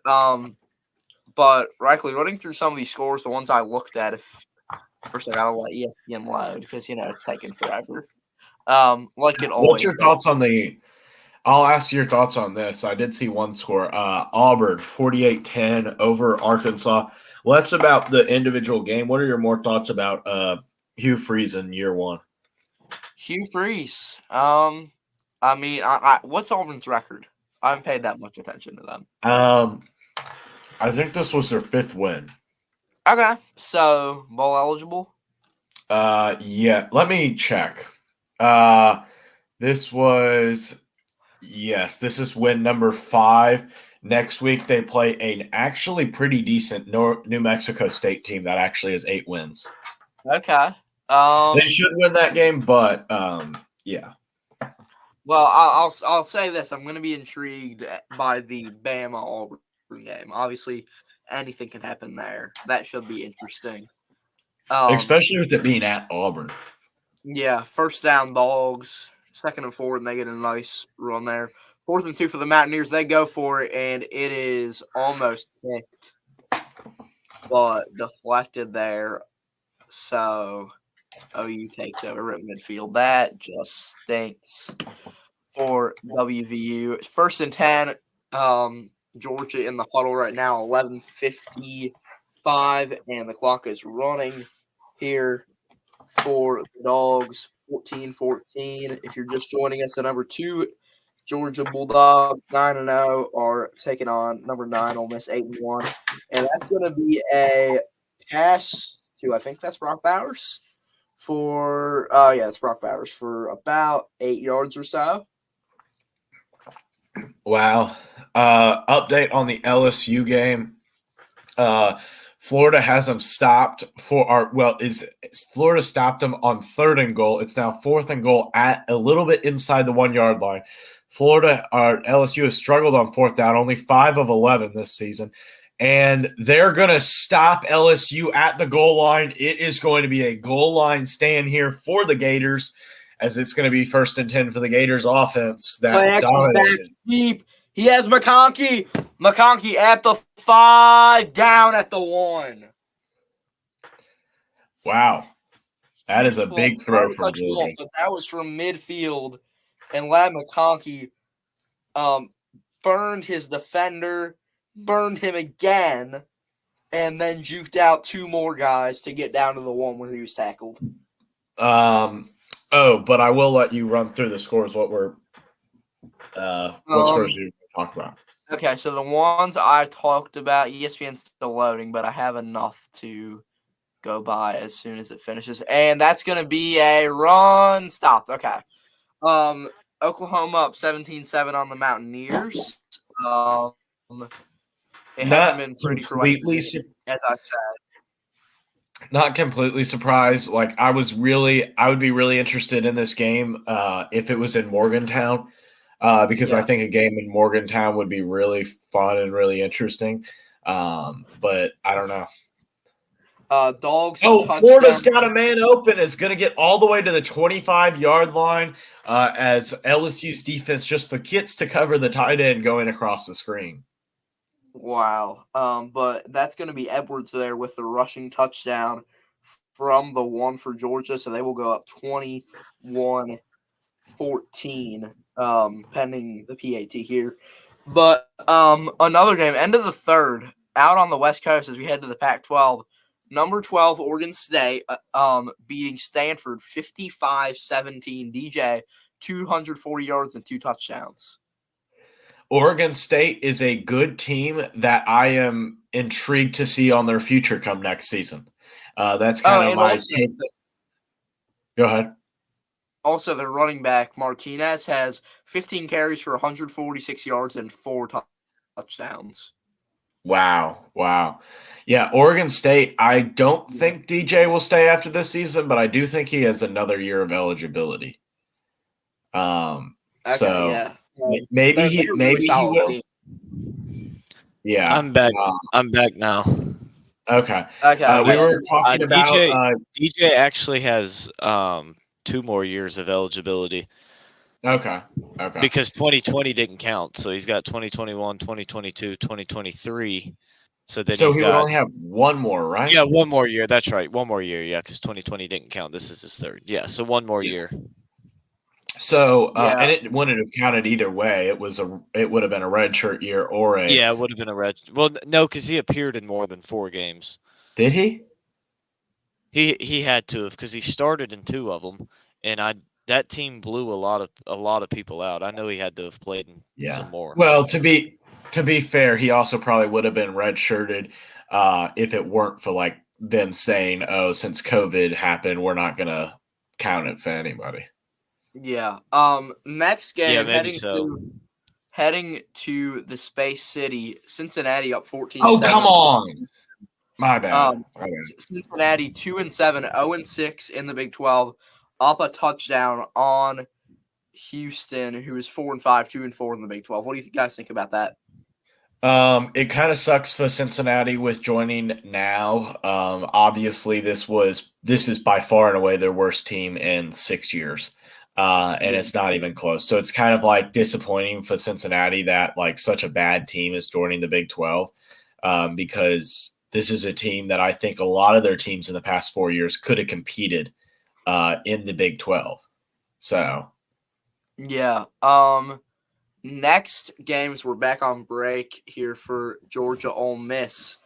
But, Reichley, running through some of these scores, the ones I looked at, first I got to let ESPN load because, it's taking forever. Like it always.
What's your thoughts on I'll ask your thoughts on this. I did see one score. Auburn, 48-10 over Arkansas. Well, that's about the individual game. What are your more thoughts about Hugh Freeze in year one?
Hugh Freeze. What's Auburn's record? I haven't paid that much attention to them.
I think this was their 5th win.
Okay, so bowl eligible?
Yeah. Let me check. This is win number 5. Next week they play an actually pretty decent New Mexico State team that actually has 8 wins.
Okay.
They should win that game, but yeah.
Well, I'll say this: I'm going to be intrigued by the Bama Auburn game. Obviously, anything can happen there. That should be interesting.
Especially with it being at Auburn.
Yeah, first down Dogs, 2nd and 4, and they get a nice run there. 4th and 2 for the Mountaineers. They go for it, and it is almost picked, but deflected there. So OU takes over at midfield. That just stinks for WVU. 1st and 10. Georgia in the huddle right now, 11:55, and the clock is running here for the Dogs, 14-14. If you're just joining us, the number 2 Georgia Bulldogs, 9-0, are taking on number 9 Ole Miss, 8-1, and that's going to be a pass to, I think that's Brock Bowers it's Brock Bowers for about 8 yards or so.
Wow. Update on the LSU game. Florida has them stopped Florida stopped them on 3rd and goal. It's now 4th and goal at a little bit inside the 1-yard line. LSU has struggled on 4th down, only 5 of 11 this season. And they're going to stop LSU at the goal line. It is going to be a goal line stand here for the Gators, as it's going to be 1st and 10 for the Gators offense. That dominated.
Deep. He has McConkey. McConkey at the 5, down at the 1.
Wow. That is a big throw from Georgia.
But that was from midfield. And Ladd McConkey burned his defender, burned him again, and then juked out 2 more guys to get down to the 1 when he was tackled.
But I will let you run through the scores. What scores you talk about?
Okay, so the ones I talked about, ESPN's still loading, but I have enough to go by as soon as it finishes. And that's going to be a run stopped. Okay. Oklahoma up 17-7 on the Mountaineers. It hasn't been pretty for as I said.
Not completely surprised. Like I would be really interested in this game if it was in Morgantown, because I think a game in Morgantown would be really fun and really interesting. But I don't know.
Dogs.
Florida's got a man open. It's going to get all the way to the 25-yard line as LSU's defense just forgets to cover the tight end going across the screen.
Wow. But that's going to be Edwards there with the rushing touchdown from the 1 for Georgia. So they will go up 21-14, pending the PAT here. But another game, end of the 3rd, out on the West Coast as we head to the Pac-12. Number 12, Oregon State, beating Stanford 55-17. DJ, 240 yards and 2 touchdowns.
Oregon State is a good team that I am intrigued to see on their future come next season. That's kind of my take. Go ahead.
Also, their running back, Martinez, has 15 carries for 146 yards and 4 touchdowns.
Wow. Yeah, Oregon State, I don't think DJ will stay after this season, but I do think he has another year of eligibility. Maybe he will.
Team.
Yeah.
I'm back. I'm back now.
Okay.
Okay.
We were talking about
DJ actually has 2 more years of eligibility.
Okay.
Because 2020 didn't count, so he's got 2021, 2022, 2023. So then
he would only have 1 more, right?
Yeah, 1 more year. That's right, 1 more year. Yeah, because 2020 didn't count. This is his 3rd. Yeah, so 1 more year.
So and it wouldn't have counted either way. It would have been a redshirt year or a
it would have been a red. Well, no, because he appeared in more than 4 games.
Did he?
He had to have, because he started in 2 of them, and that team blew a lot of people out. I know he had to have played in some more.
Well, to be fair, he also probably would have been redshirted if it weren't for like them saying, "Oh, since COVID happened, we're not gonna count it for anybody."
Yeah. Next game, heading to the Space City, Cincinnati up 14-7.
Oh, come on. My bad.
Cincinnati 2-7, 0-6 in the Big 12, up a touchdown on Houston, who is 4-5, 2-4 in the Big 12. What do you guys think about that?
It kind of sucks for Cincinnati with joining now. Obviously, this is by far and away their worst team in 6 years. And it's not even close. So it's kind of like disappointing for Cincinnati that like such a bad team is joining the Big 12, because this is a team that I think a lot of their teams in the past 4 years could have competed in the Big 12. So,
yeah. Next games, we're back on break here for Georgia Ole Miss.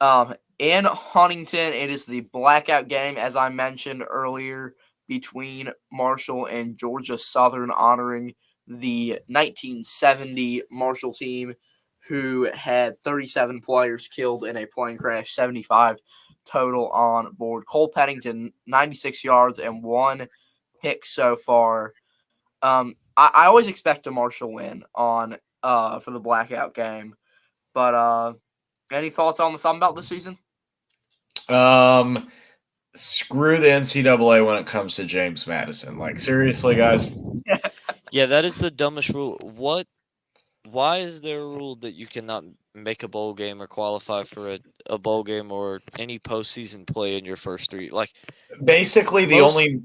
In Huntington, it is the blackout game, as I mentioned earlier, between Marshall and Georgia Southern, honoring the 1970 Marshall team who had 37 players killed in a plane crash, 75 total on board. Cole Pennington, 96 yards and 1 pick so far. I always expect a Marshall win on for the blackout game, but any thoughts on the Sun Belt this season?
Screw the NCAA when it comes to James Madison. Like, seriously, guys.
Yeah, that is the dumbest rule. Why is there a rule that you cannot make a bowl game or qualify for a bowl game or any postseason play in your first 3? Like,
basically, the only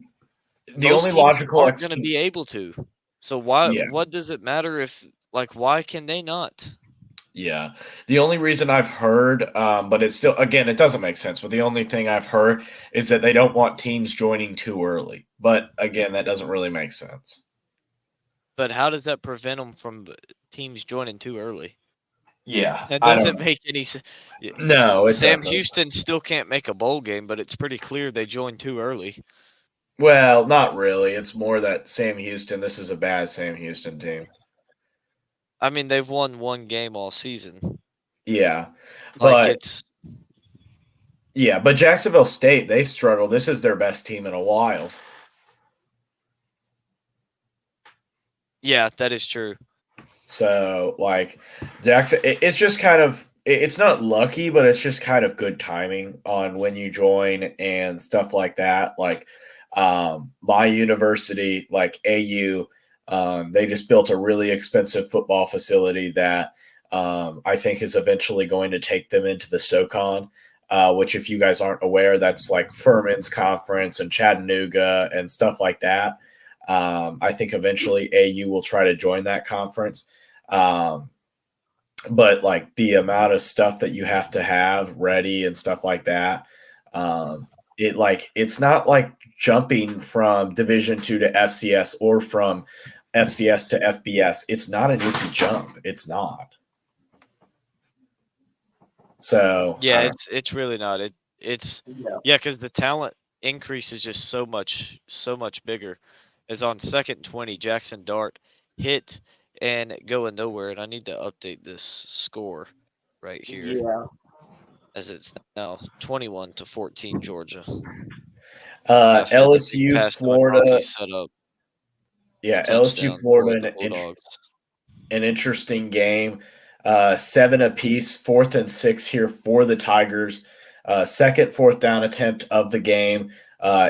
logical
aren't going to be able to. So why?
Yeah.
What does it matter if? Like, why can they not?
Yeah. The only reason I've heard, but it's still, again, it doesn't make sense, but the only thing I've heard is that they don't want teams joining too early. But again, that doesn't really make sense.
But how does that prevent them from teams joining too early?
Yeah.
That doesn't make any sense.
No,
Sam Houston still can't make a bowl game, but it's pretty clear they joined too early.
Well, not really. It's more that Sam Houston, this is a bad Sam Houston team.
I mean, they've won 1 game all season.
Yeah.
Like
but Jacksonville State, they struggle. This is their best team in a while.
Yeah, that is true.
So, like, Jackson, it's just kind of, it's not lucky, but it's just kind of good timing on when you join and stuff like that. Like, my university, like AU, they just built a really expensive football facility that I think is eventually going to take them into the SoCon, which, if you guys aren't aware, that's like Furman's conference and Chattanooga and stuff like that. I think eventually AU will try to join that conference. But like the amount of stuff that you have to have ready and stuff like that, it's not like jumping from Division II to FCS or from FCS to FBS. It's not an easy jump. It's not. So
yeah, it's really not. It's
Yeah.
because the talent increase is just so much bigger. As on 2nd and 20, Jackson Dart hit and going nowhere, and I need to update this score right here
Yeah.
as it's now 21-14 Georgia after the big
LSU,
pass to
Florida.
McConkey set up
Yeah, LSU,
touchdown for
Florida,
the Bulldogs.
an interesting game. 7 apiece, 4th and 6 here for the Tigers. Second 4th down attempt of the game.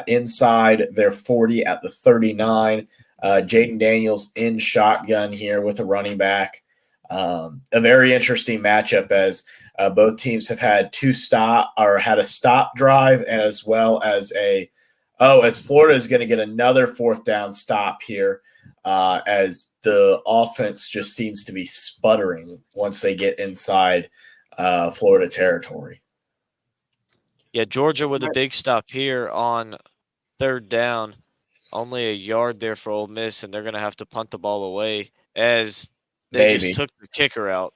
Inside their 40 at the 39. Jaden Daniels in shotgun here with a running back. A very interesting matchup as both teams have had had a stop drive, and as well as as Florida is going to get another 4th down stop here. As the offense just seems to be sputtering once they get inside Florida territory.
Yeah, Georgia with a big stop here on 3rd down. Only a yard there for Ole Miss, and they're going to have to punt the ball away as they
Maybe.
just took the kicker out.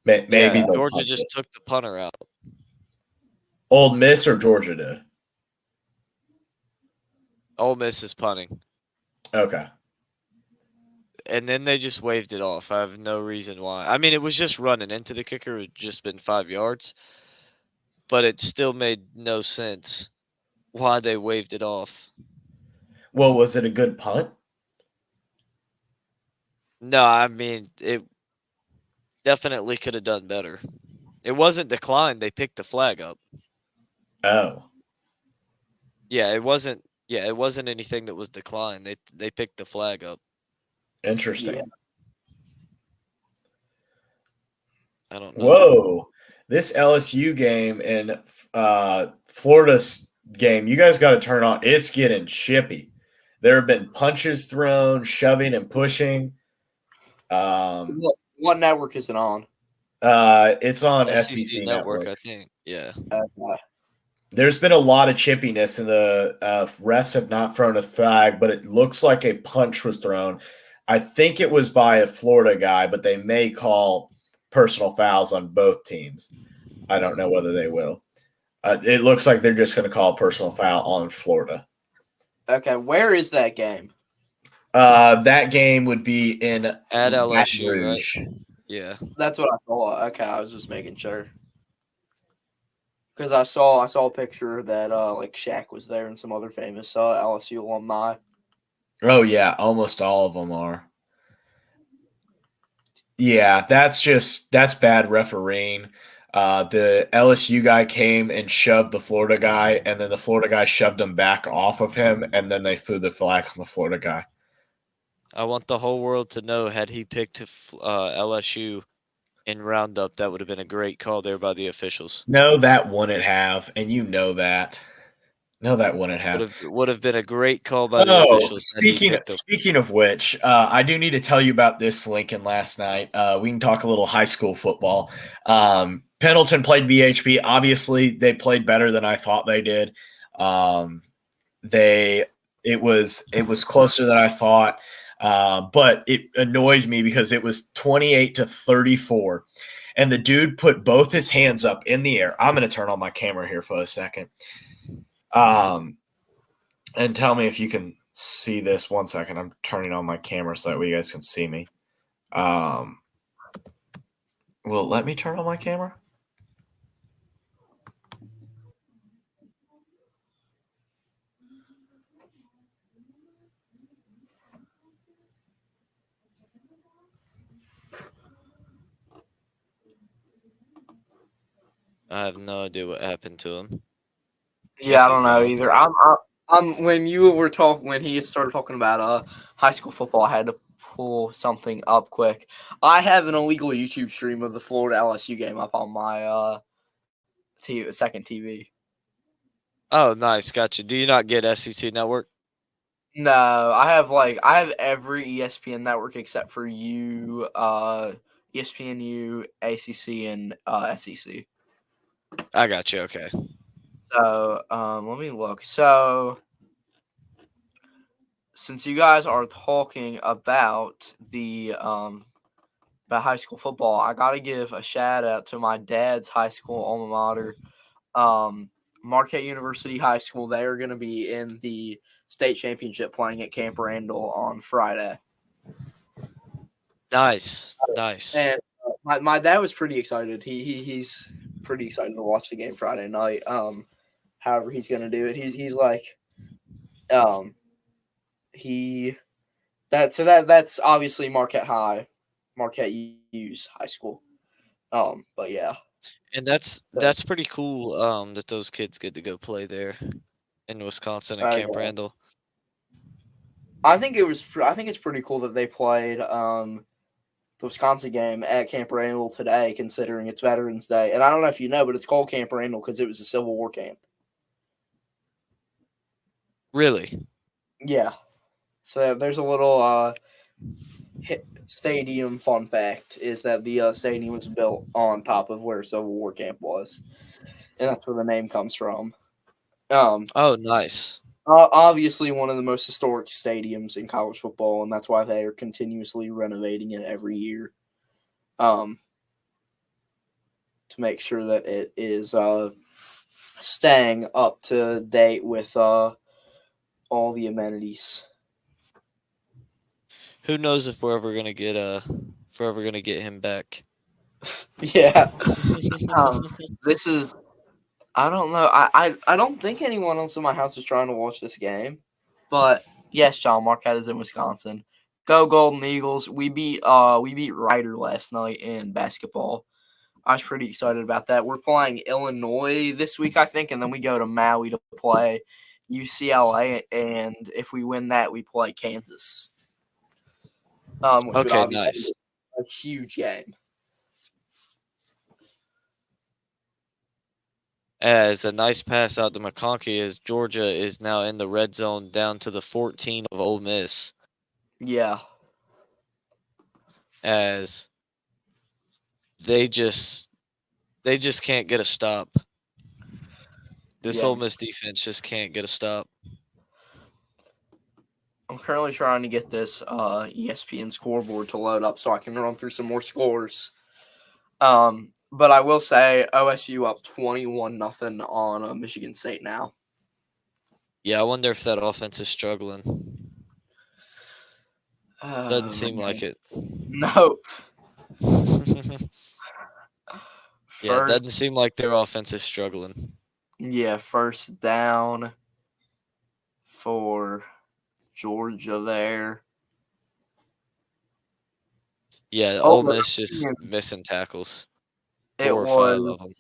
Maybe
Yeah,
they'll
Georgia
punt
just
it.
took the punter out.
Ole Miss or Georgia did?
Ole Miss is punting.
Okay.
And then they just waved it off. I have no reason why. I mean, it was just running into the kicker. It had just been 5 yards. But it still made no sense why they waved it off.
Well, was it a good punt?
No, I mean, it definitely could have done better. It wasn't declined. They picked the flag up.
Oh.
Yeah, it wasn't anything that was declined. They picked the flag up.
Interesting.
Yeah.
I don't know.
Whoa. This LSU game and Florida's game, you guys got to turn on. It's getting chippy. There have been punches thrown, shoving and pushing.
What network is it on?
It's on SEC
SEC
Network.
I think. Yeah.
There's been a lot of chippiness, and the refs have not thrown a flag, but it looks like a punch was thrown. I think it was by a Florida guy, but they may call personal fouls on both teams. I don't know whether they will. It looks like they're just going to call a personal foul on Florida.
Okay, where is that game?
That game would be in
At
Baton
LSU,
Rouge.
right? Yeah.
That's what I thought. Okay, I was just making sure. Because I saw a picture that like Shaq was there and some other famous LSU alumni.
Oh yeah, almost all of them are. Yeah, that's bad refereeing. The LSU guy came and shoved the Florida guy, and then the Florida guy shoved him back off of him, and then they threw the flag on the Florida guy.
I want the whole world to know, had he picked LSU in Roundup, that would have been a great call there by the officials.
No, that wouldn't have, and you know that. No, that wouldn't have.
Would have been a great call by the officials.
Speaking of which, I do need to tell you about this, Lincoln, last night. We can talk a little high school football. Pendleton played BHP. Obviously, they played better than I thought they did. It was closer than I thought, but it annoyed me because it was 28-34, and the dude put both his hands up in the air. I'm going to turn on my camera here for a second. And tell me if you can see this. 1 second. I'm turning on my camera so that way you guys can see me. Will it let me turn on my camera?
I have no idea what happened to him.
Yeah, I don't know either. I'm when he started talking about high school football, I had to pull something up quick. I have an illegal YouTube stream of the Florida LSU game up on my second TV.
Oh, nice, gotcha. Do you not get SEC Network?
No, I have every ESPN network except for ESPNU, ACC, and SEC.
I got you. Okay.
So let me look. So since you guys are talking about the about high school football, I got to give a shout out to my dad's high school alma mater, Marquette University High School. They are going to be in the state championship playing at Camp Randall on Friday.
Nice.
And my dad was pretty excited. He's pretty excited to watch the game Friday night. However he's going to do it. He's like, that's obviously Marquette U's high school. But yeah.
And that's pretty cool that those kids get to go play there in Wisconsin at Camp
Yeah.
Randall.
I think it's pretty cool that they played the Wisconsin game at Camp Randall today, considering it's Veterans Day. And I don't know if you know, but it's called Camp Randall because it was a Civil War camp.
Really?
Yeah. So there's a little stadium fun fact is that the stadium was built on top of where Civil War camp was, and that's where the name comes from.
Oh, nice.
Obviously one of the most historic stadiums in college football, and that's why they are continuously renovating it every year, to make sure that it is staying up to date with all the amenities.
Who knows if we're ever gonna get him back?
Yeah. This is. I don't know. I don't think anyone else in my house is trying to watch this game, but yes, John, Marquette is in Wisconsin. Go Golden Eagles! We beat Ryder last night in basketball. I was pretty excited about that. We're playing Illinois this week, I think, and then we go to Maui to play UCLA, and if we win that, we play Kansas. Which would
Okay,
obviously
nice.
be a huge game.
As a nice pass out to McConkey, as Georgia is now in the red zone down to the 14 of Ole Miss.
Yeah.
As they just can't get a stop. This
Yeah.
Ole Miss defense just can't get a stop.
I'm currently trying to get this ESPN scoreboard to load up so I can run through some more scores. But I will say OSU up 21-0 on Michigan State now.
Yeah, I wonder if that offense is struggling. Doesn't seem like it.
No.
Yeah, it doesn't seem like their offense is struggling.
Yeah, first down for Georgia there.
Yeah,
Oh,
Ole Miss just missing tackles.
It
4 or 5
was.
of them.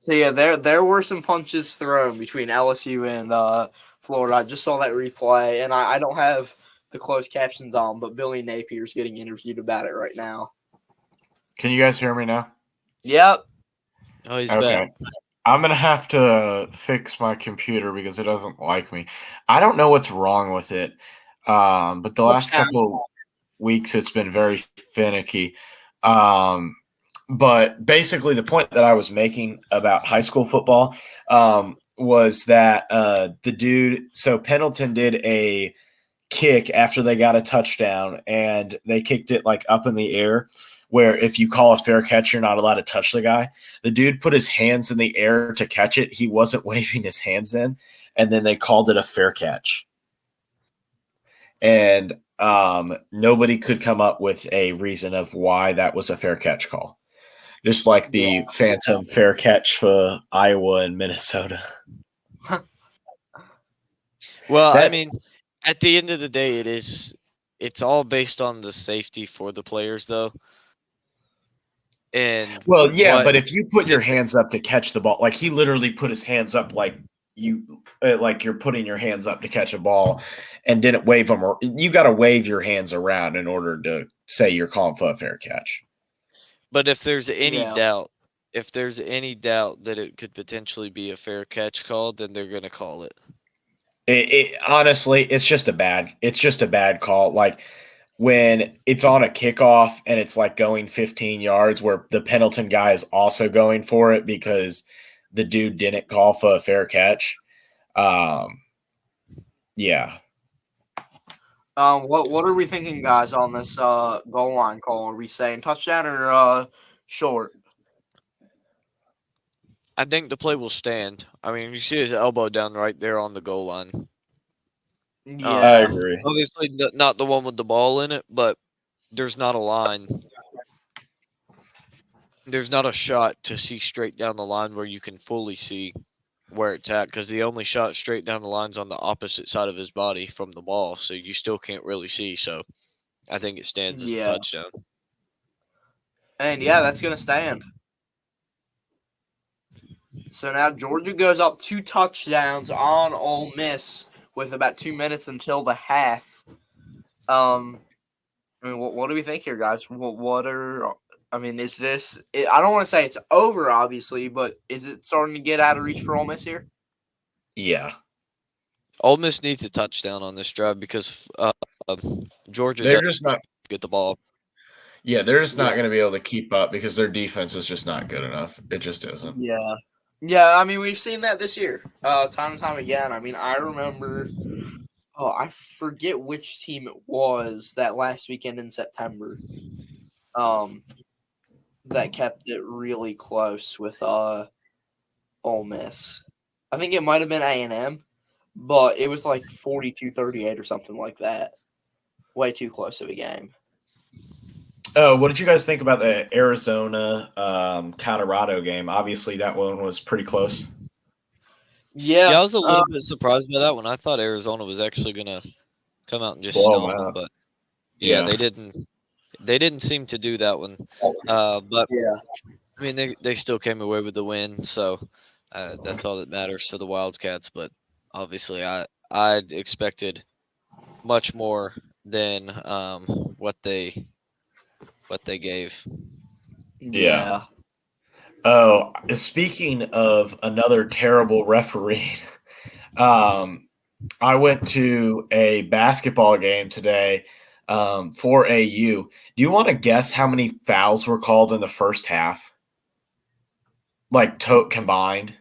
So yeah, there were some punches thrown between LSU and Florida. I just saw that replay, and I don't have the closed captions on, but Billy Napier's getting interviewed about it right now.
Can you guys hear me now?
Yep.
Oh, he's
Okay.
back.
I'm going to have to fix my computer because it doesn't like me. I don't know what's wrong with it, but the last couple of weeks it's been very finicky. But basically the point that I was making about high school football was that the dude – so Pendleton did a kick after they got a touchdown, and they kicked it like up in the air, where if you call a fair catch, you're not allowed to touch the guy. The dude put his hands in the air to catch it. He wasn't waving his hands in, and then they called it a fair catch. And nobody could come up with a reason of why that was a fair catch call. Just like the phantom fair catch for Iowa and Minnesota.
Well, I mean, at the end of the day, it's all based on the safety for the players, though. And
well, yeah, but if you put your hands up to catch the ball, like he literally put his hands up like you're putting your hands up to catch a ball and didn't wave them, or you got to wave your hands around in order to say you're calling for a fair catch.
But if there's any doubt that it could potentially be a fair catch call, then they're going to call it.
Honestly, it's just a bad call. Like when it's on a kickoff and it's like going 15 yards where the Pendleton guy is also going for it because the dude didn't call for a fair catch. Yeah.
What are we thinking, guys, on this goal line call? Are we saying touchdown or short?
I think the play will stand. I mean, you see his elbow down right there on the goal line.
I
Yeah.
agree.
Obviously, not the one with the ball in it, but there's not a line. There's not a shot to see straight down the line where you can fully see where it's at, because the only shot straight down the line's on the opposite side of his body from the ball, so you still can't really see. So I think it stands as a
Yeah.
touchdown.
And yeah, that's gonna stand. So now Georgia goes up 2 touchdowns on Ole Miss with about 2 minutes until the half. I mean, what do we think here, guys? Is this? I don't want to say it's over, obviously, but is it starting to get out of reach for Ole Miss here?
Yeah.
Ole Miss needs a touchdown on this drive because Georgia
They're
doesn't
just not.
get the ball.
Yeah, they're just not
Yeah.
going to be able to keep up because their defense is just not good enough. It just isn't.
Yeah. Yeah, I mean, we've seen that this year, time and time again. I mean, I remember, I forget which team it was that last weekend in September, that kept it really close with Ole Miss. I think it might have been A&M, but it was like 42-38 or something like that. Way too close of a game.
Oh, what did you guys think about the Arizona Colorado game? Obviously, that one was pretty close.
Yeah,
Yeah, I was a little bit surprised by that one. I thought Arizona was actually gonna come out and just
Blow 'em
stomp them,
out.
but yeah,
Yeah.
they didn't. They didn't seem to do that one. But
yeah.
I mean, they still came away with the win, so that's all that matters for the Wildcats. But obviously, I'd expected much more than what they gave.
Yeah. Oh, speaking of another terrible referee, I went to a basketball game today for AU. Do you want to guess how many fouls were called in the first half? Like combined?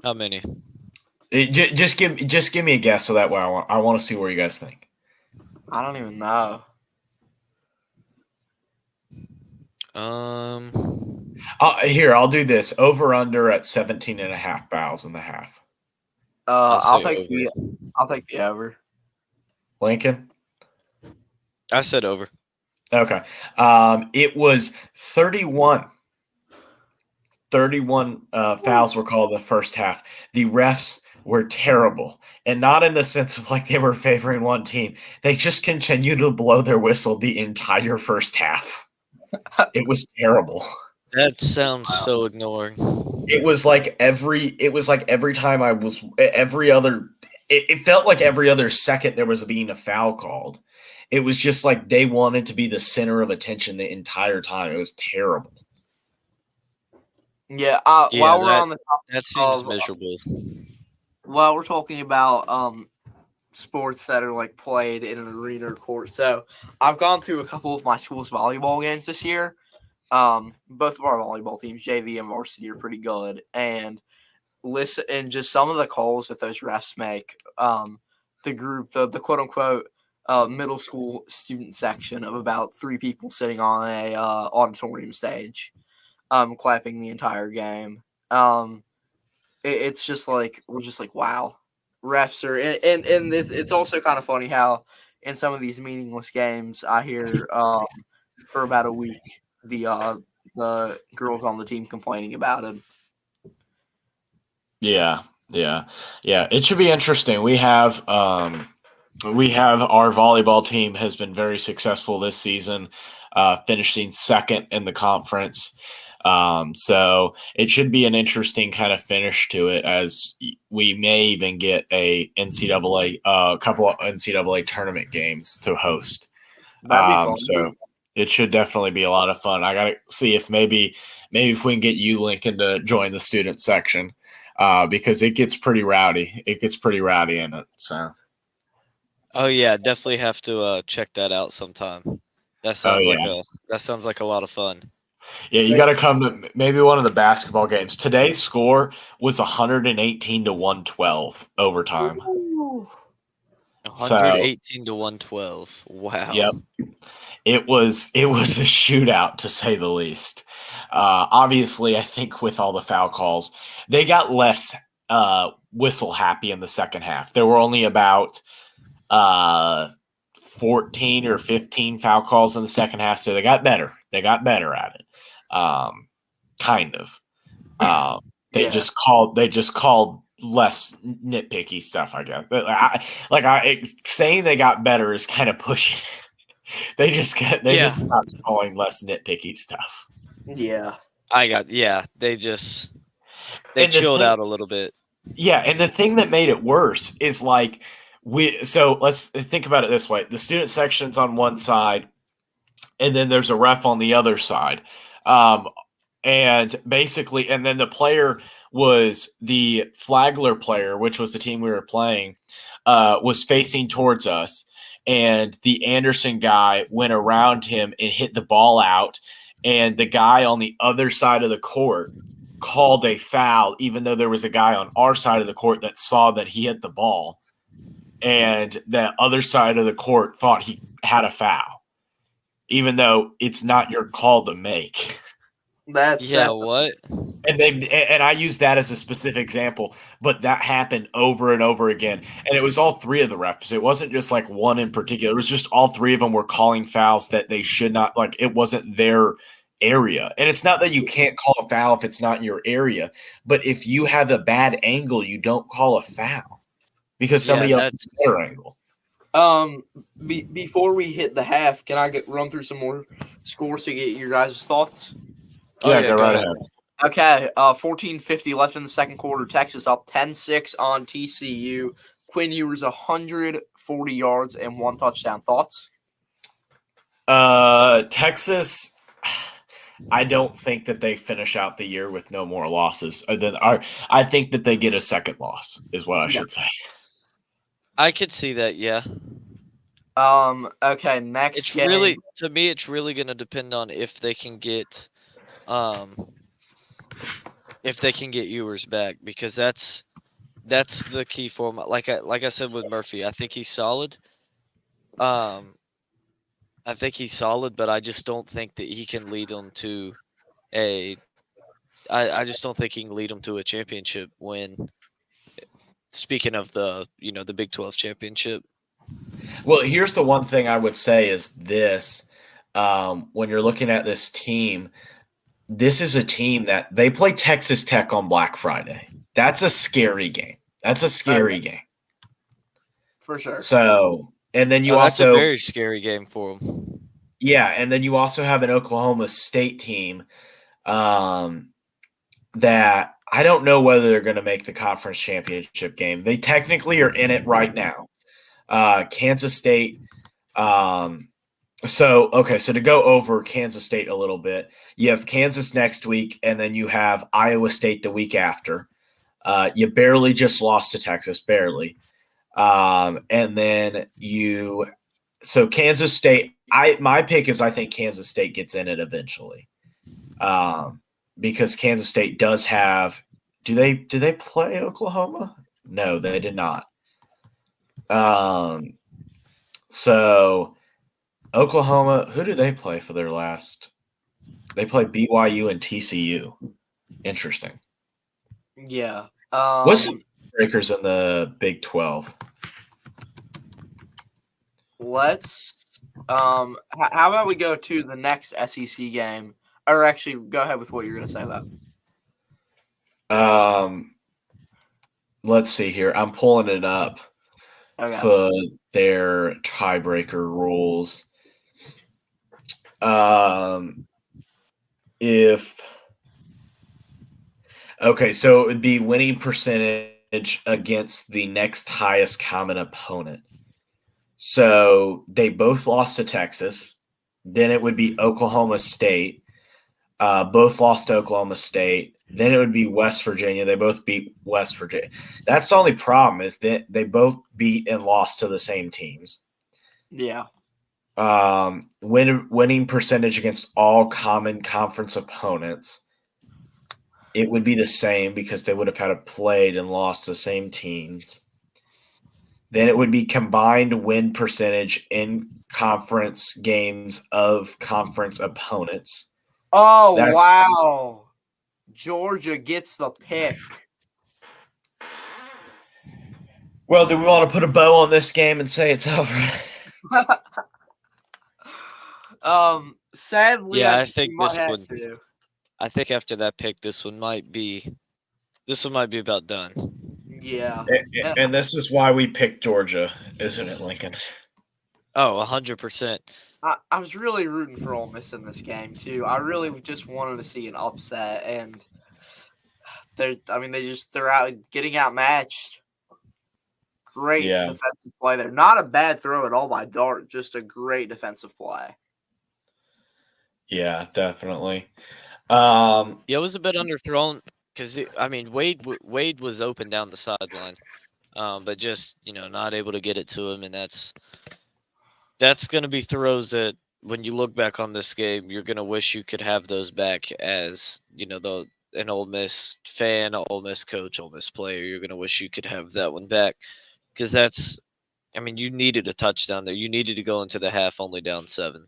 How many?
Just give me a guess so that way I want to see where you guys think.
I don't even know.
Here, I'll do this. Over under at 17 and a half fouls in the half.
I'll
say
take the over.
Lincoln?
I said over.
Okay. It was 31. 31 fouls were called in the first half. The refs were terrible, and not in the sense of like they were favoring one team. They just continued to blow their whistle the entire first half. It was terrible.
That sounds so ignoring.
It was like every time it felt like every other second there was being a foul called. It was just like they wanted to be the center of attention the entire time. It was terrible.
Yeah.
Yeah,
While we're on the topic
That seems
of,
miserable.
while we're talking about sports that are like played in an arena or court, so I've gone to a couple of my school's volleyball games this year. Both of our volleyball teams, JV and varsity, are pretty good, and listen, and just some of the calls that those refs make. The group, the quote unquote middle school student section of about 3 people sitting on a auditorium stage, clapping the entire game. It's just like we're just like, wow, refs are, and it's also kind of funny how in some of these meaningless games I hear for about a week the girls on the team complaining about it.
Yeah. It should be interesting. We have our volleyball team has been very successful this season, finishing second in the conference. So it should be an interesting kind of finish to it, as we may even get a couple of NCAA tournament games to host.
That'd be fun.
So it should definitely be a lot of fun. I got to see if maybe if we can get you, Lincoln, to join the student section, because it gets pretty rowdy. It gets pretty rowdy in it. So.
Oh yeah, definitely have to check that out sometime. That sounds like a lot of fun.
Yeah, you got to come to maybe one of the basketball games. Today's score was 118 to 112 overtime.
Ooh.
So
118 to 112. Wow.
yep, it was a shootout to say the least. Obviously, I think with all the foul calls, they got less whistle happy in the second half. There were only about 14 or 15 foul calls in the second half, so they got better. They got better at it, kind of. They
Yeah.
just called less nitpicky stuff, I guess. But saying they got better is kind of pushing it. They just stopped calling less nitpicky stuff.
Yeah.
They
And the
chilled
thing-
out a little bit.
Yeah, and the thing that made it worse is like let's think about it this way. The student section's on one side, and then there's a ref on the other side. And basically, and then the player was the Flagler player, which was the team we were playing, was facing towards us. And the Anderson guy went around him and hit the ball out. And the guy on the other side of the court called a foul, even though there was a guy on our side of the court that saw that he hit the ball. And the other side of the court thought he had a foul, even though it's not your call to make.
That's
What?
And I use that as a specific example, but that happened over and over again. And it was all three of the refs. It wasn't just like one in particular. It was just all three of them were calling fouls that they should not, like it wasn't their area. And it's not that you can't call a foul if it's not your area, but if you have a bad angle, you don't call a foul because somebody else has a better angle.
Before we hit the half, can I run through some more scores to get your guys' thoughts?
Yeah, go right ahead.
Okay, 14:50 left in the second quarter. Texas up 10-6 on TCU. Quinn Ewers 140 yards and 1 touchdown. Thoughts?
Texas, I don't think that they finish out the year with no more losses. I think that they get a second loss, is what I should say.
I could see that, yeah.
Okay, next
It's
game.
really, to me, it's really going to depend on if they can get Ewers back, because that's the key for him. Like I said with Murphy, I think he's solid. But I just don't think that he can lead them to I just don't think he can lead them to a championship win. Speaking of the Big 12 championship.
Well, here's the one thing I would say is this. When you're looking at this team, this is a team that they play Texas Tech on Black Friday. That's a scary game. That's a scary game.
For sure.
So, and then
That's a very scary game for them.
Yeah, and then you also have an Oklahoma State team that I don't know whether they're going to make the conference championship game. They technically are in it right now. Kansas State. So to go over Kansas State a little bit, you have Kansas next week, and then you have Iowa State the week after. You barely just lost to Texas, barely. And then so Kansas State, my pick is I think Kansas State gets in it eventually. Because Kansas State does have, do they play Oklahoma? No, they did not. So Oklahoma, who do they play for their last? They play BYU and TCU. Interesting.
Yeah.
What's the breakers in the Big 12?
Let's how about we go to the next SEC game? Or actually, go ahead with what you're going to say about.
Let's see here. I'm pulling it up for their tiebreaker rules. So it would be winning percentage against the next highest common opponent. So they both lost to Texas. Then it would be Oklahoma State. Both lost to Oklahoma State. Then it would be West Virginia. They both beat West Virginia. That's the only problem is that they both beat and lost to the same teams.
Yeah.
Winning percentage against all common conference opponents. It would be the same because they would have had played and lost to the same teams. then it would be combined win percentage in conference games of conference opponents.
Oh,
That's-
wow. Georgia gets the pick.
Well, do we want to put a bow on this game and say it's over?
Sadly,
Yeah, I
we
think
might
this
have
one.
to.
I think after that pick, this one might be about done.
Yeah.
And this is why we picked Georgia, isn't it, Lincoln?
Oh, 100%.
I was really rooting for Ole Miss in this game too. I really just wanted to see an upset, and they're out getting outmatched. Great
Yeah.
defensive play there. Not a bad throw at all by Dart, just a great defensive play.
Yeah, definitely.
Yeah, it was a bit underthrown because Wade was open down the sideline, but just not able to get it to him, and that's going to be throws that when you look back on this game, you're going to wish you could have those back as an Ole Miss fan, an Ole Miss coach, Ole Miss player. You're going to wish you could have that one back because you needed a touchdown there. You needed to go into the half only down 7.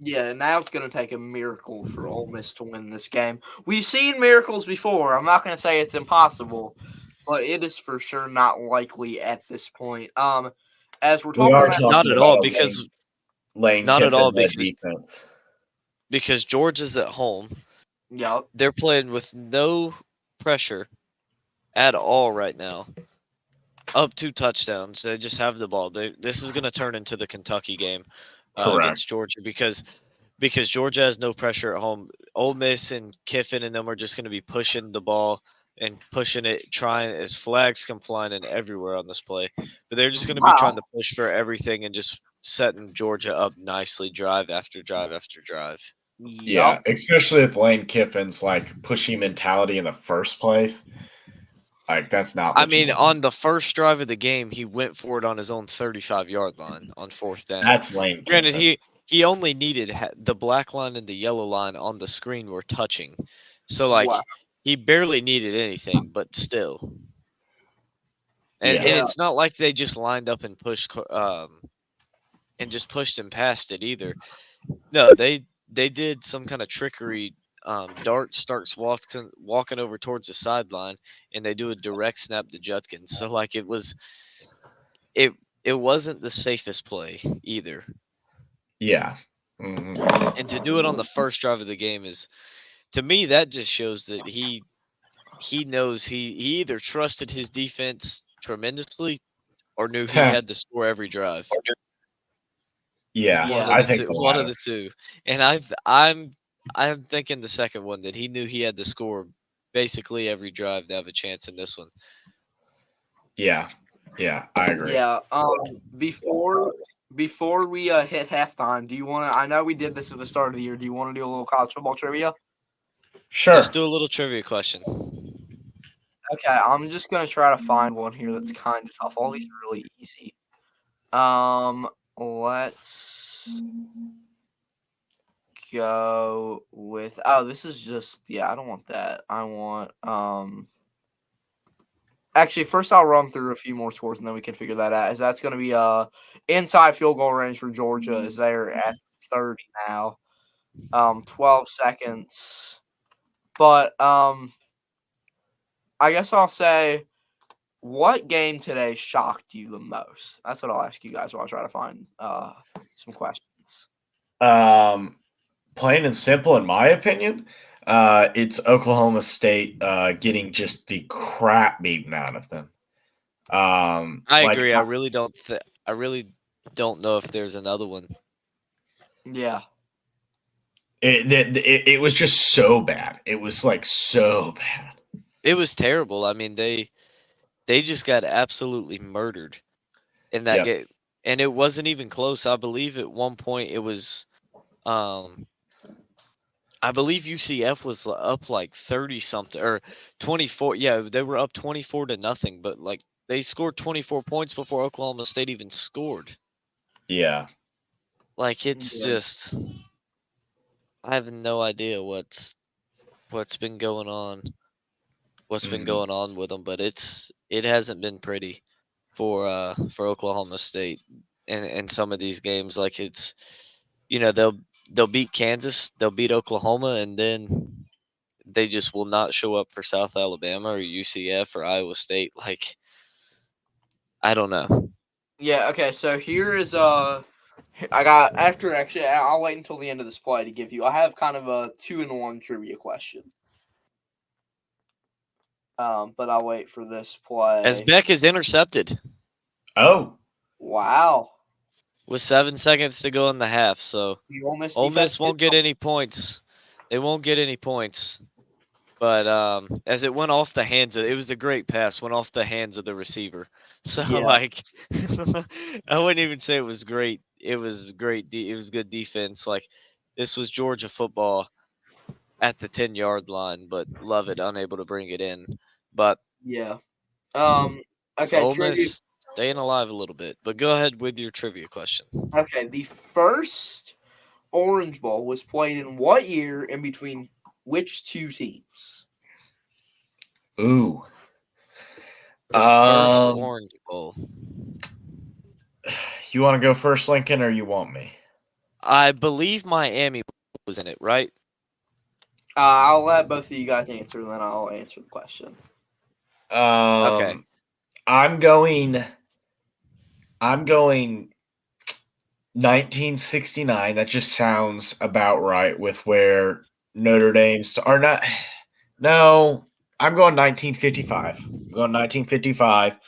Yeah, now it's going to take a miracle for Ole Miss to win this game. We've seen miracles before. I'm not going to say it's impossible, but it is for sure not likely at this point. As we're talking about,
not at all because
Lane
not at all
Kiffin-led
because
defense.
because Georgia's at home.
yep,
They're playing with no pressure at all right now. Up 2 touchdowns. They just have the ball. This is going to turn into the Kentucky game against Georgia because Georgia has no pressure at home. Ole Miss and Kiffin and them are just going to be pushing the ball and pushing it, trying as flags come flying in everywhere on this play. But they're just going to be trying to push for everything and just setting Georgia up nicely, drive after drive after drive.
Yeah, especially with Lane Kiffin's pushy mentality in the first place. That's not.
On the first drive of the game, he went for it on his own 35-yard line on 4th down.
That's Lane Kiffin.
Granted, he only needed the black line and the yellow line on the screen were touching, so he barely needed anything, but still. And it's not like they just lined up and pushed and just pushed him past it either. No, they did some kind of trickery. Dart starts walking over towards the sideline, and they do a direct snap to Judkins. So it wasn't the safest play either.
Yeah. Mm-hmm.
And to do it on the first drive of the game is, to me, that just shows that he knows he either trusted his defense tremendously or knew he had to score every drive.
Yeah,
I think one of the two. And I'm thinking the second one, that he knew he had to score basically every drive to have a chance in this one.
Yeah, I agree.
Yeah. Before we hit halftime, do you want to? I know we did this at the start of the year. Do you want to do a little college football trivia?
Sure.
Let's do a little trivia question.
Okay, I'm just gonna try to find one here that's kind of tough. All these are really easy. Let's go with. Oh, this is just. Yeah, I don't want that. I want. Actually, first I'll run through a few more scores and then we can figure that out. That's going to be inside field goal range for Georgia is there at 30 now. 12 seconds. But I guess I'll say, what game today shocked you the most? That's what I'll ask you guys while I try to find some questions.
Plain and simple, in my opinion, it's Oklahoma State getting just the crap beaten out of them.
I agree. I really don't know if there's another one.
Yeah.
It was just so bad. It was so bad.
It was terrible. I mean, they just got absolutely murdered in that game, and it wasn't even close. I believe at one point it was, I believe UCF was up 30 something or 24. Yeah, they were up 24-0, but they scored 24 points before Oklahoma State even scored.
Yeah.
It's just, I have no idea what's been going on. What's been going on with them, but it hasn't been pretty. for Oklahoma State in some of these games. Like it's they'll beat Kansas, they'll beat Oklahoma, and then they just will not show up for South Alabama or UCF or Iowa State. Like I don't know.
Yeah, okay, so here is I got after actually I'll wait until the end of this play to give you. I have kind of a 2-in-1 trivia question. But I'll wait for this play.
As Beck is intercepted
Oh,
Wow.
with 7 seconds to go in the half, so
The Ole Miss
Ole Miss
defense
won't
did
get any points. They won't get any points. But as it went off the hands of, it was a great pass, went off the hands of the receiver. So
Yeah.
like, I wouldn't even say it was great. It was great. It was good defense. Like this was Georgia football at the 10-yard line, but love it, unable to bring it in. But
Yeah.
so
Okay,
Ole
trivia.
Miss staying alive a little bit. But go ahead with your trivia question.
Okay, the first Orange Bowl was played in what year and between which two teams?
ooh.
First Orange Bowl.
You want to go first, Lincoln, or you want me?
I believe Miami was in it, right?
I'll let both of you guys answer, and then I'll answer the question.
Okay.
I'm going 1969. That just sounds about right with where Notre Dame's or not. No, I'm going 1955. I'm going 1955.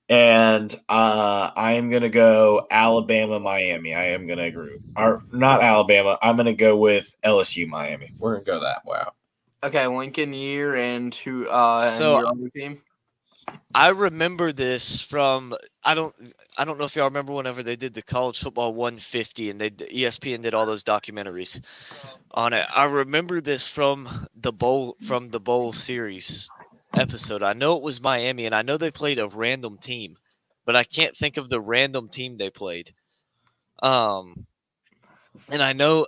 And I am going to go Alabama, Miami. I am going to agree. Or not Alabama. I'm going to go with LSU, Miami. We're going to go that way.
Okay, Lincoln year and who
So-
and your other team?
I remember this from I don't know if y'all remember whenever they did the college football 150 and ESPN did all those documentaries on it. I remember this from the bowl series episode. I know it was Miami and I know they played a random team, but I can't think of the random team they played. And I know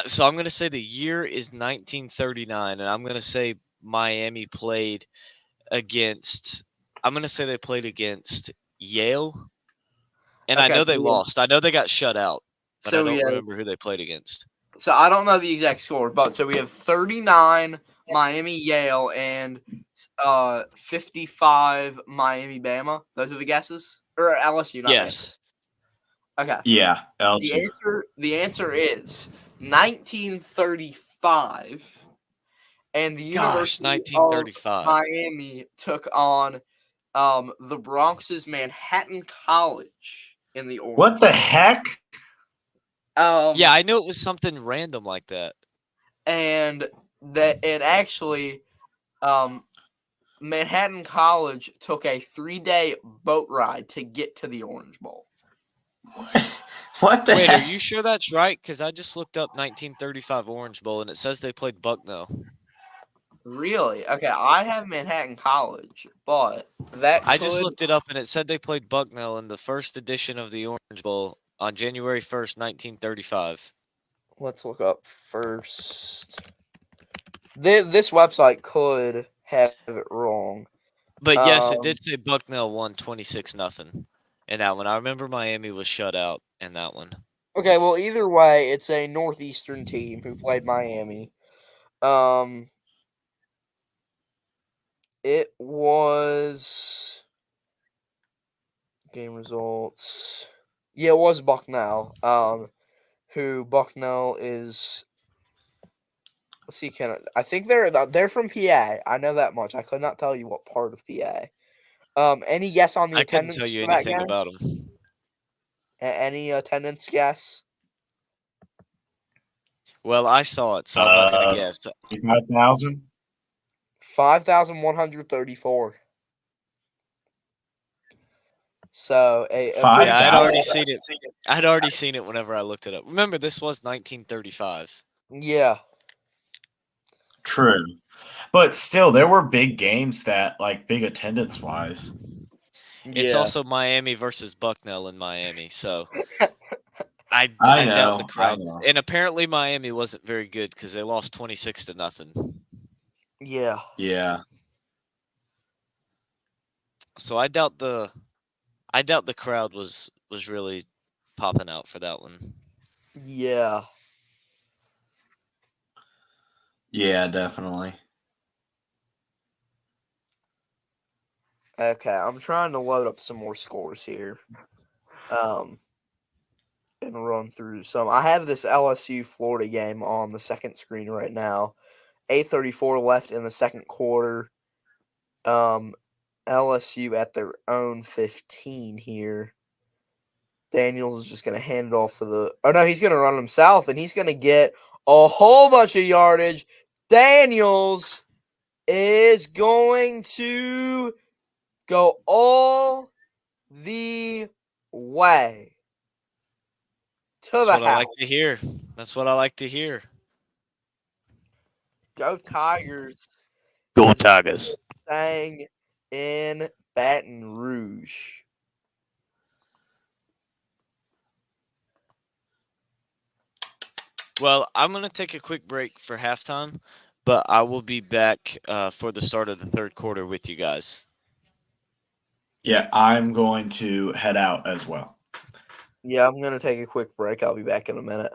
so I'm going to say the year is 1939 and I'm going to say Miami played against I'm going to say they played against Yale. And I
Okay,
know
so
they
we have-
lost. I know they got shut out, but I
So
don't
we have,
remember who they played against.
so I don't know the exact score, but so we have 39 Miami Yale and 55 Miami Bama. Those are the guesses, or LSU? Not
Yes.
Bama. Okay.
Yeah,
The
LSU.
answer is 1935, and the
Gosh,
University of
1935.
Miami took on the Bronx's Manhattan College in the Orange.
What the heck?
Yeah, I know it was something random like that.
and actually, Manhattan College took a 3-day boat ride to get to the Orange Bowl.
What the
Wait, are
heck?
you sure that's right? Because I just looked up 1935 Orange Bowl and it says they played Bucknell.
Really? Okay, I have Manhattan College, but that
I just
could-
looked it up and it said they played Bucknell in the first edition of the Orange Bowl on January 1st, 1935.
Let's look up first. This website could have it wrong.
But yes, it
Um,
did say Bucknell won 26-0 in that one. I remember Miami was shut out in that one.
Okay, well, either way, it's a Northeastern team who played Miami. It was game results. Yeah, it was Bucknell. Who Bucknell is? Let's see. I think they're from PA. I know that much. I could not tell you what part of PA. Any guess on the
I couldn't
attendance
tell you
for that
anything
game?
about them.
Any attendance guess?
Well, I saw it, so I'm not going to guess.
5,000?
5,134. So a
Yeah,
5,000?
I'd already seen it. I'd already seen it whenever I looked it up. Remember, this was 1935.
Yeah.
True. But still, there were big games that, like, big attendance wise.
It's
Yeah.
also Miami versus Bucknell in Miami, so I
I
doubt the
know, I
crowd.
know.
And apparently, Miami wasn't very good because they lost 26-0.
Yeah.
Yeah.
So I doubt the I doubt the crowd was really popping out for that one.
Yeah.
Yeah, definitely.
Okay, I'm trying to load up some more scores here. And run through some. I have this LSU Florida game on the second screen right now. 8:34 left in the second quarter. LSU at their own 15 here. Daniels is just going to hand it off to the. Oh no, he's going to run himself, and he's going to get a whole bunch of yardage. Daniels is going to go all the way to
That's
the
what I
house.
like to hear. That's what I like to hear.
Go Tigers.
Go
is
Tigers.
Staying in Baton Rouge.
Well, I'm going to take a quick break for halftime, but I will be back for the start of the third quarter with you guys.
Yeah, I'm going to head out as well.
Yeah, I'm going to take a quick break. I'll be back in a minute.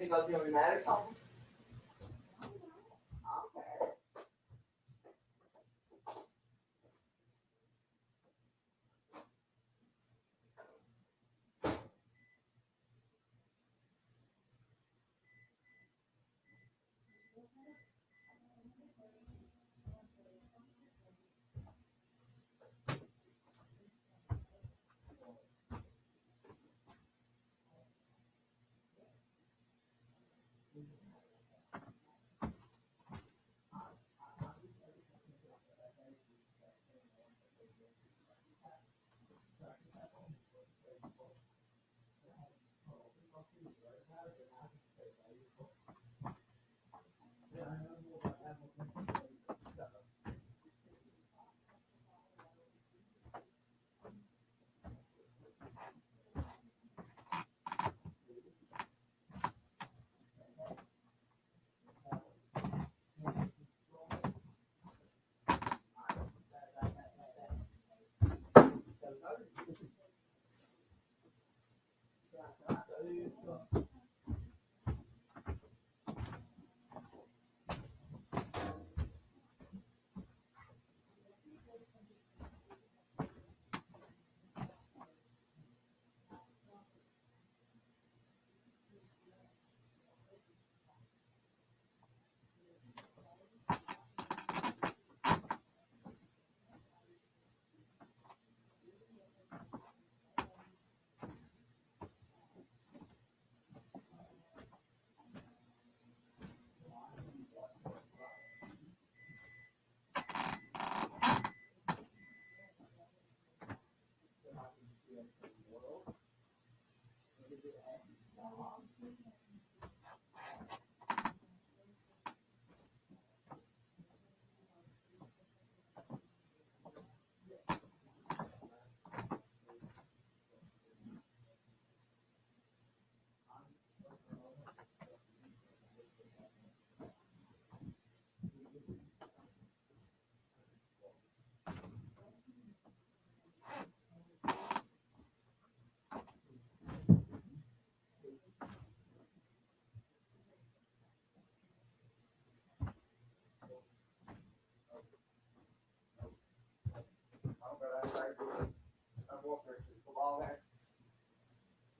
think I was gonna be mad or something? Okay.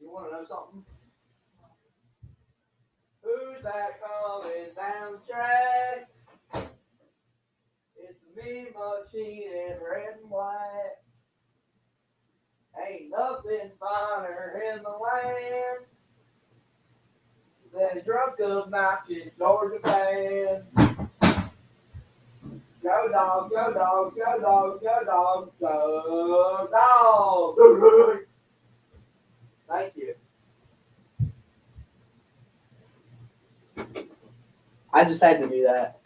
You want to know something? Who's that coming down the track? It's me, Machine, in red and white. Ain't nothing finer in the land than a drunk, obnoxious Georgia fan. Go dogs, go dogs, go dogs, go dogs, go dogs. Thank you. I just had to do that.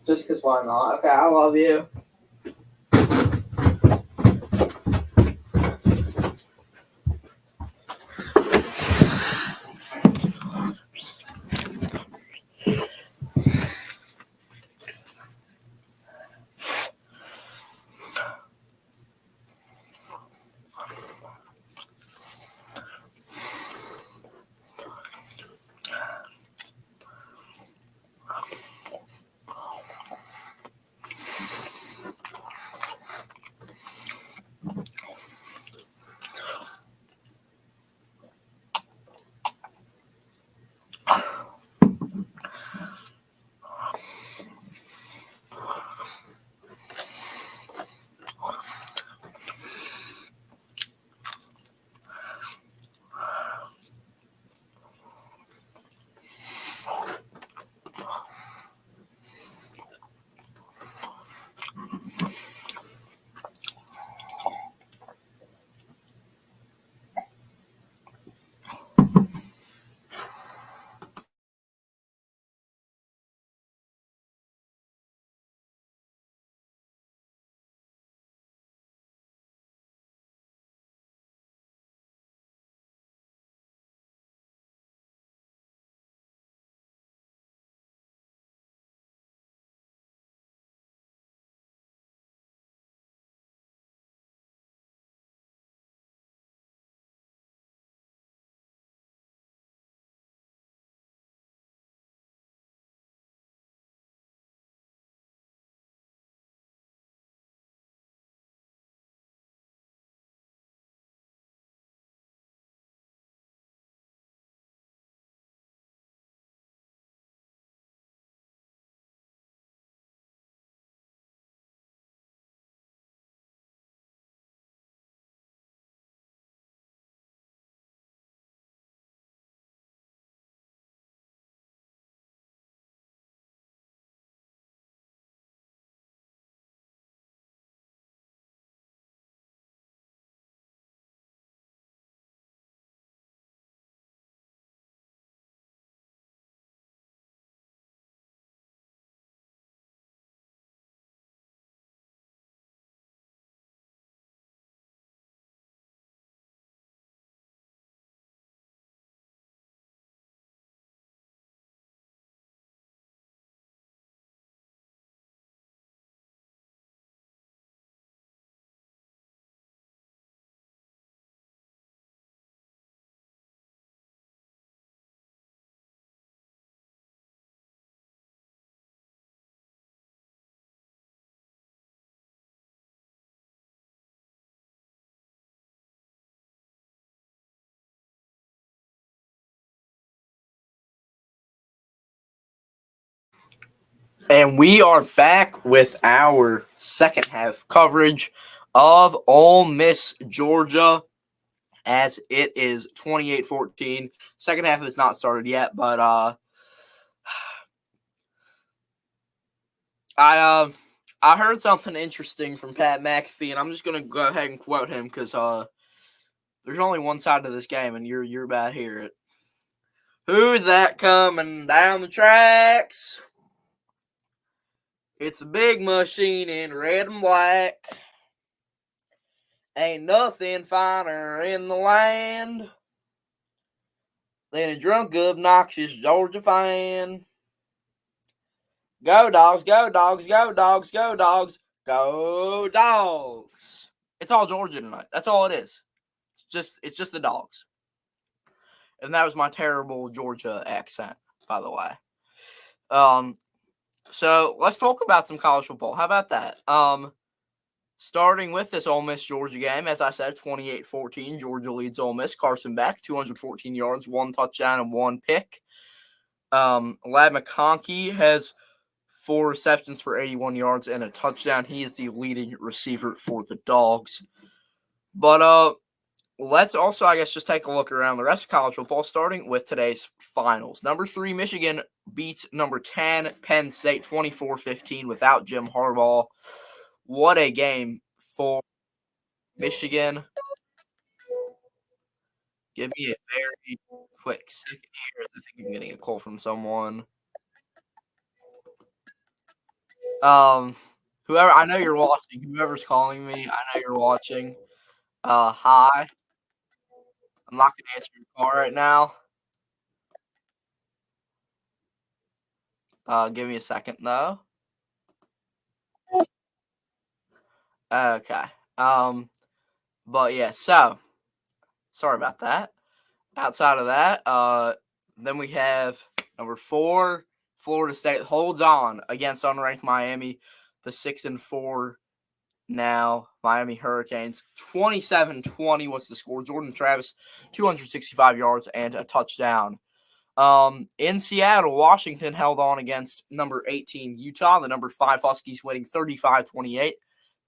Just because why not? Okay, I love you. And we are back with our second half coverage of Ole Miss Georgia, as it is 28-14. Second half has not started yet, but I heard something interesting from Pat McAfee, and I'm just gonna go ahead and quote him because there's only one side to this game, and you're about to hear it. Who's that coming down the tracks? It's a big machine in red and black. Ain't nothing finer in the land than a drunk, obnoxious Georgia fan. Go Dogs, go Dogs, go Dogs, go Dogs, go Dogs. It's all Georgia tonight. That's all it is. It's just the Dogs. And that was my terrible Georgia accent, by the way. So let's talk about some college football. How about that? Starting with this Ole Miss Georgia game, as I said, 28-14. Georgia leads Ole Miss. Carson Beck, 214 yards, 1 touchdown, and 1 pick. Ladd McConkey has 4 receptions for 81 yards and a touchdown. He is the leading receiver for the Dogs. But let's also, I guess, just take a look around the rest of college football, starting with today's finals. Number 3, Michigan beats number 10, Penn State, 24-15 without Jim Harbaugh. What a game for Michigan. Give me a very quick second here. I think I'm getting a call from someone. Whoever, I know you're watching. Whoever's calling me, I know you're watching. Hi. I'm not going to answer your call right now. Give me a second, though. Okay. But yeah, so sorry about that. Outside of that, then we have number 4, Florida State holds on against unranked Miami, the 6-4 now Miami Hurricanes. 27-20 was the score. Jordan Travis, 265 yards and a touchdown. In Seattle, Washington held on against number 18 Utah. The number 5 Huskies winning 35-28.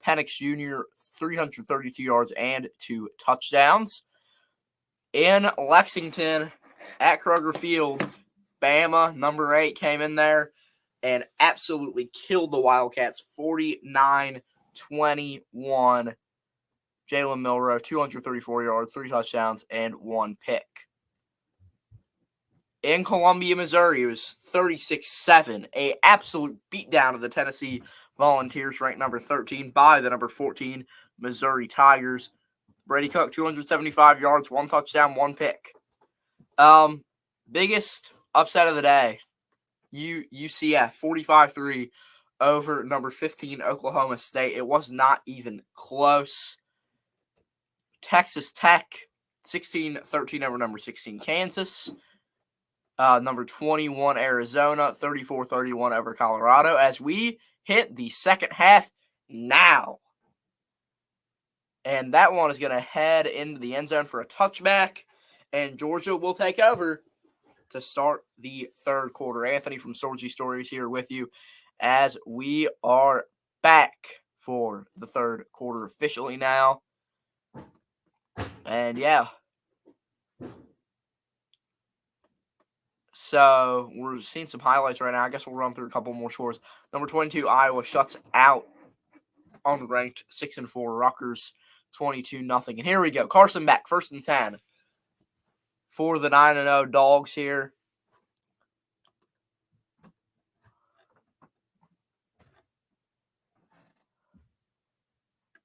Penix Jr., 332 yards and 2 touchdowns. In Lexington, at Kroger Field, Bama, number 8, came in there and absolutely killed the Wildcats, 49-21. Jalen Milroe, 234 yards, 3 touchdowns, and 1 pick. In Columbia, Missouri, it was 36-7, an absolute beatdown of the Tennessee Volunteers, ranked number 13 by the number 14 Missouri Tigers. Brady Cook, 275 yards, 1 touchdown, 1 pick. Biggest upset of the day, UCF, 45-3 over number 15 Oklahoma State. It was not even close. Texas Tech, 16-13 over number 16 Kansas. Number 21 Arizona, 34-31 over Colorado. As we hit the second half now. And that one is going to head into the end zone for a touchback. And Georgia will take over to start the third quarter. Anthony from Storgy Stories here with you as we are back for the third quarter officially now. And yeah. So we're seeing some highlights right now. I guess we'll run through a couple more scores. Number 22, Iowa shuts out unranked 6-4 Rutgers, 22-0. And here we go. Carson Beck, 1st and 10 for the 9-0 Dogs here.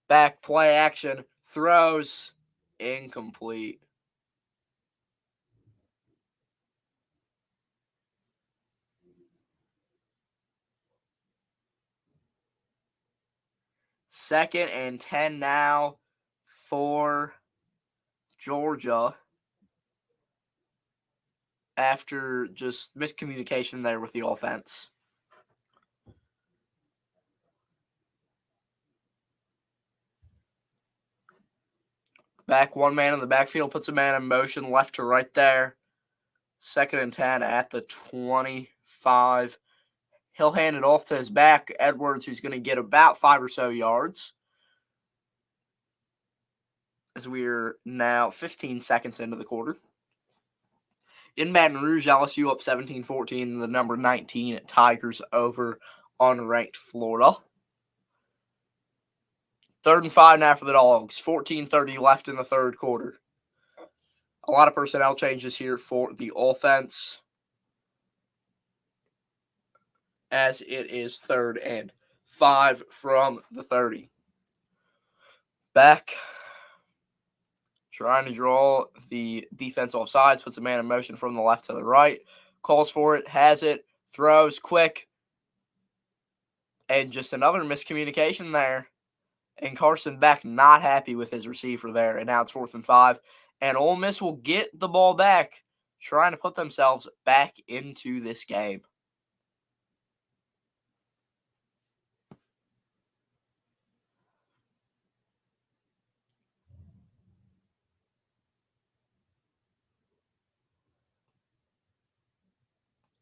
Back play action, throws, incomplete. Second and 10 now for Georgia after just miscommunication there with the offense. Back one man in the backfield, puts a man in motion left to right there. 2nd and 10 at the 25. He'll hand it off to his back, Edwards, who's going to get about 5 or so yards. As we're now 15 seconds into the quarter. In Baton Rouge, LSU up 17-14. The number 19 Tigers over unranked Florida. 3rd and 5 now for the Dogs. 14:30 left in the third quarter. A lot of personnel changes here for the offense. As it is 3rd and 5 from the 30. Back. Trying to draw the defense off sides. Puts a man in motion from the left to the right. Calls for it. Has it. Throws quick. And just another miscommunication there. And Carson Beck not happy with his receiver there. And now it's 4th and 5. And Ole Miss will get the ball back, trying to put themselves back into this game.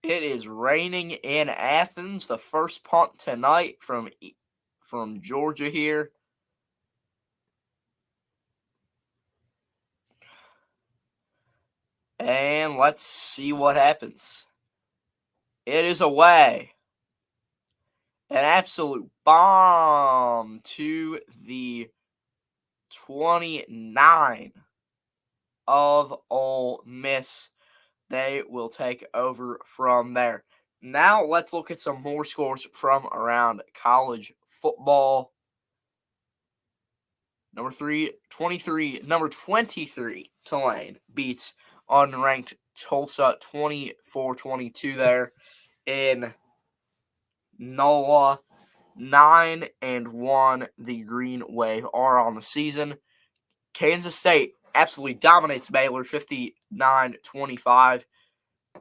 It is raining in Athens. The first punt tonight from Georgia here. And let's see what happens. It is away. An absolute bomb to the 29 of Ole Miss. They will take over from there. Now let's look at some more scores from around college football. Number 23, Tulane beats unranked Tulsa 24-22 there in NOLA. 9-1, the Green Wave are on the season. Kansas State absolutely dominates Baylor 59-25,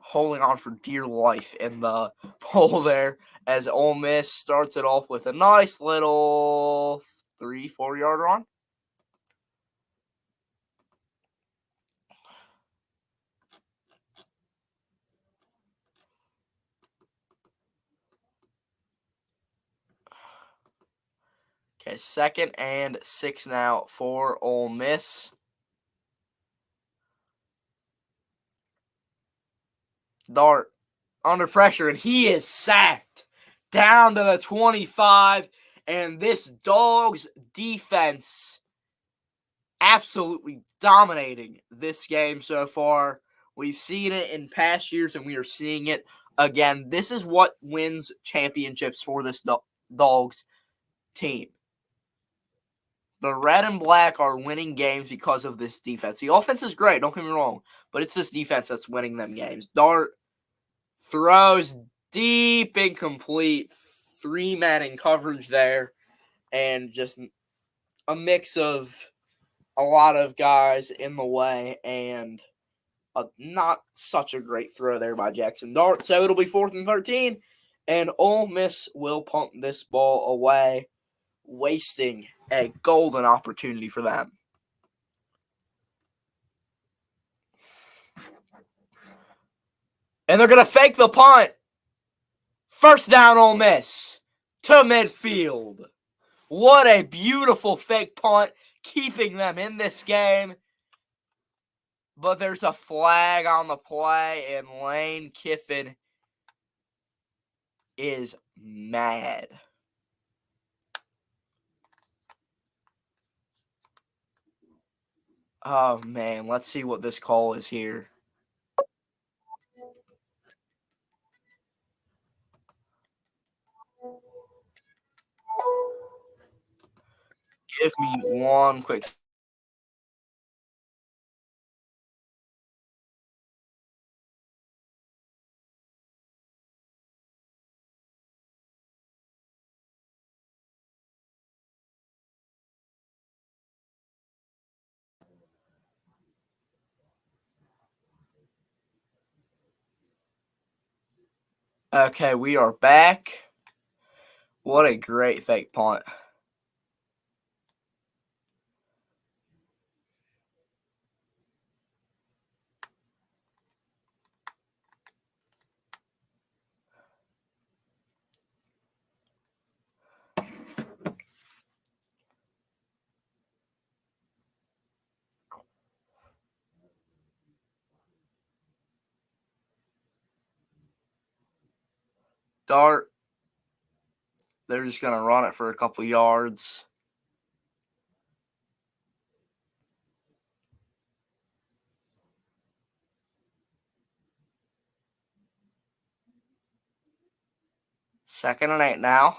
holding on for dear life in the poll there as Ole Miss starts it off with a nice little 3-4 yard run. Okay, 2nd and 6 now for Ole Miss. Dart under pressure, and he is sacked down to the 25. And this Dogs defense absolutely dominating this game so far. We've seen it in past years, and we are seeing it again. This is what wins championships for this Dogs team. The red and black are winning games because of this defense. The offense is great, don't get me wrong, but it's this defense that's winning them games. Dart throws deep, incomplete, 3 men in coverage there, and just a mix of a lot of guys in the way, and not such a great throw there by Jackson Dart. So it'll be 4th and 13, and Ole Miss will punt this ball away, wasting a golden opportunity for them. And they're going to fake the punt. First down, Ole Miss to midfield. What a beautiful fake punt, keeping them in this game. But there's a flag on the play, and Lane Kiffin is mad. Oh, man. Let's see what this call is here. Give me one quick. Okay, we are back. What a great fake punt. Dart. They're just going to run it for a couple yards. Second and 8 now.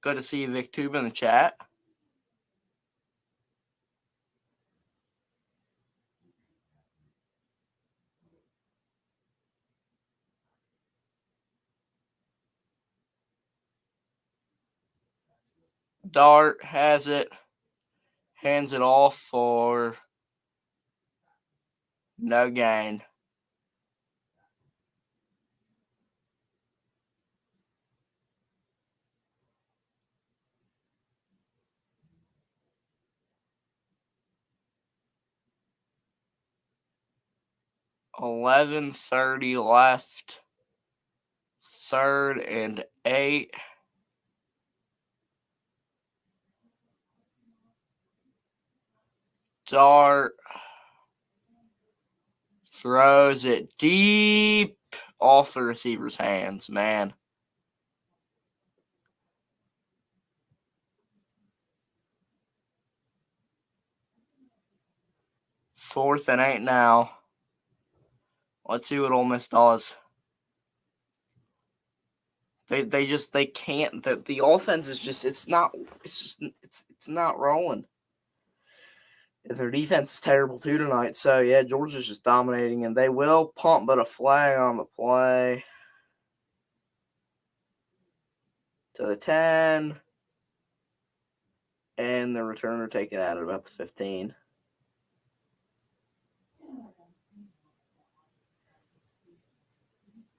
Good to see VicTube in the chat. Dart has it. Hands it off for no gain. $11:30 left. 3rd and 8. Dart throws it deep off the receiver's hands, man. Fourth and 8 now. Let's see what Ole Miss does. They can't. The offense is just it's not rolling. Their defense is terrible too tonight. So yeah, Georgia's just dominating, and they will pump, but a flag on the play to the 10, and the returner taken out at about the 15.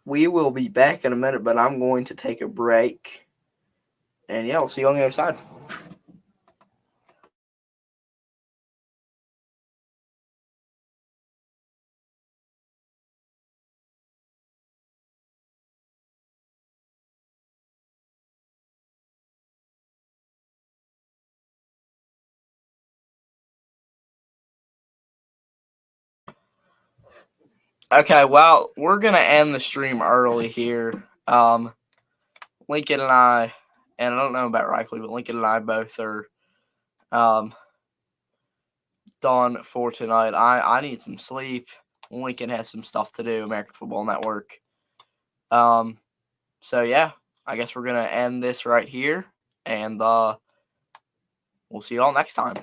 We will be back in a minute, but I'm going to take a break. And yeah, we'll see you on the other side. Okay, well, we're going to end the stream early here. Lincoln and I don't know about Reichley, but Lincoln and I both are done for tonight. I need some sleep. Lincoln has some stuff to do, American Football Network. So, yeah, I guess we're going to end this right here, and we'll see you all next time.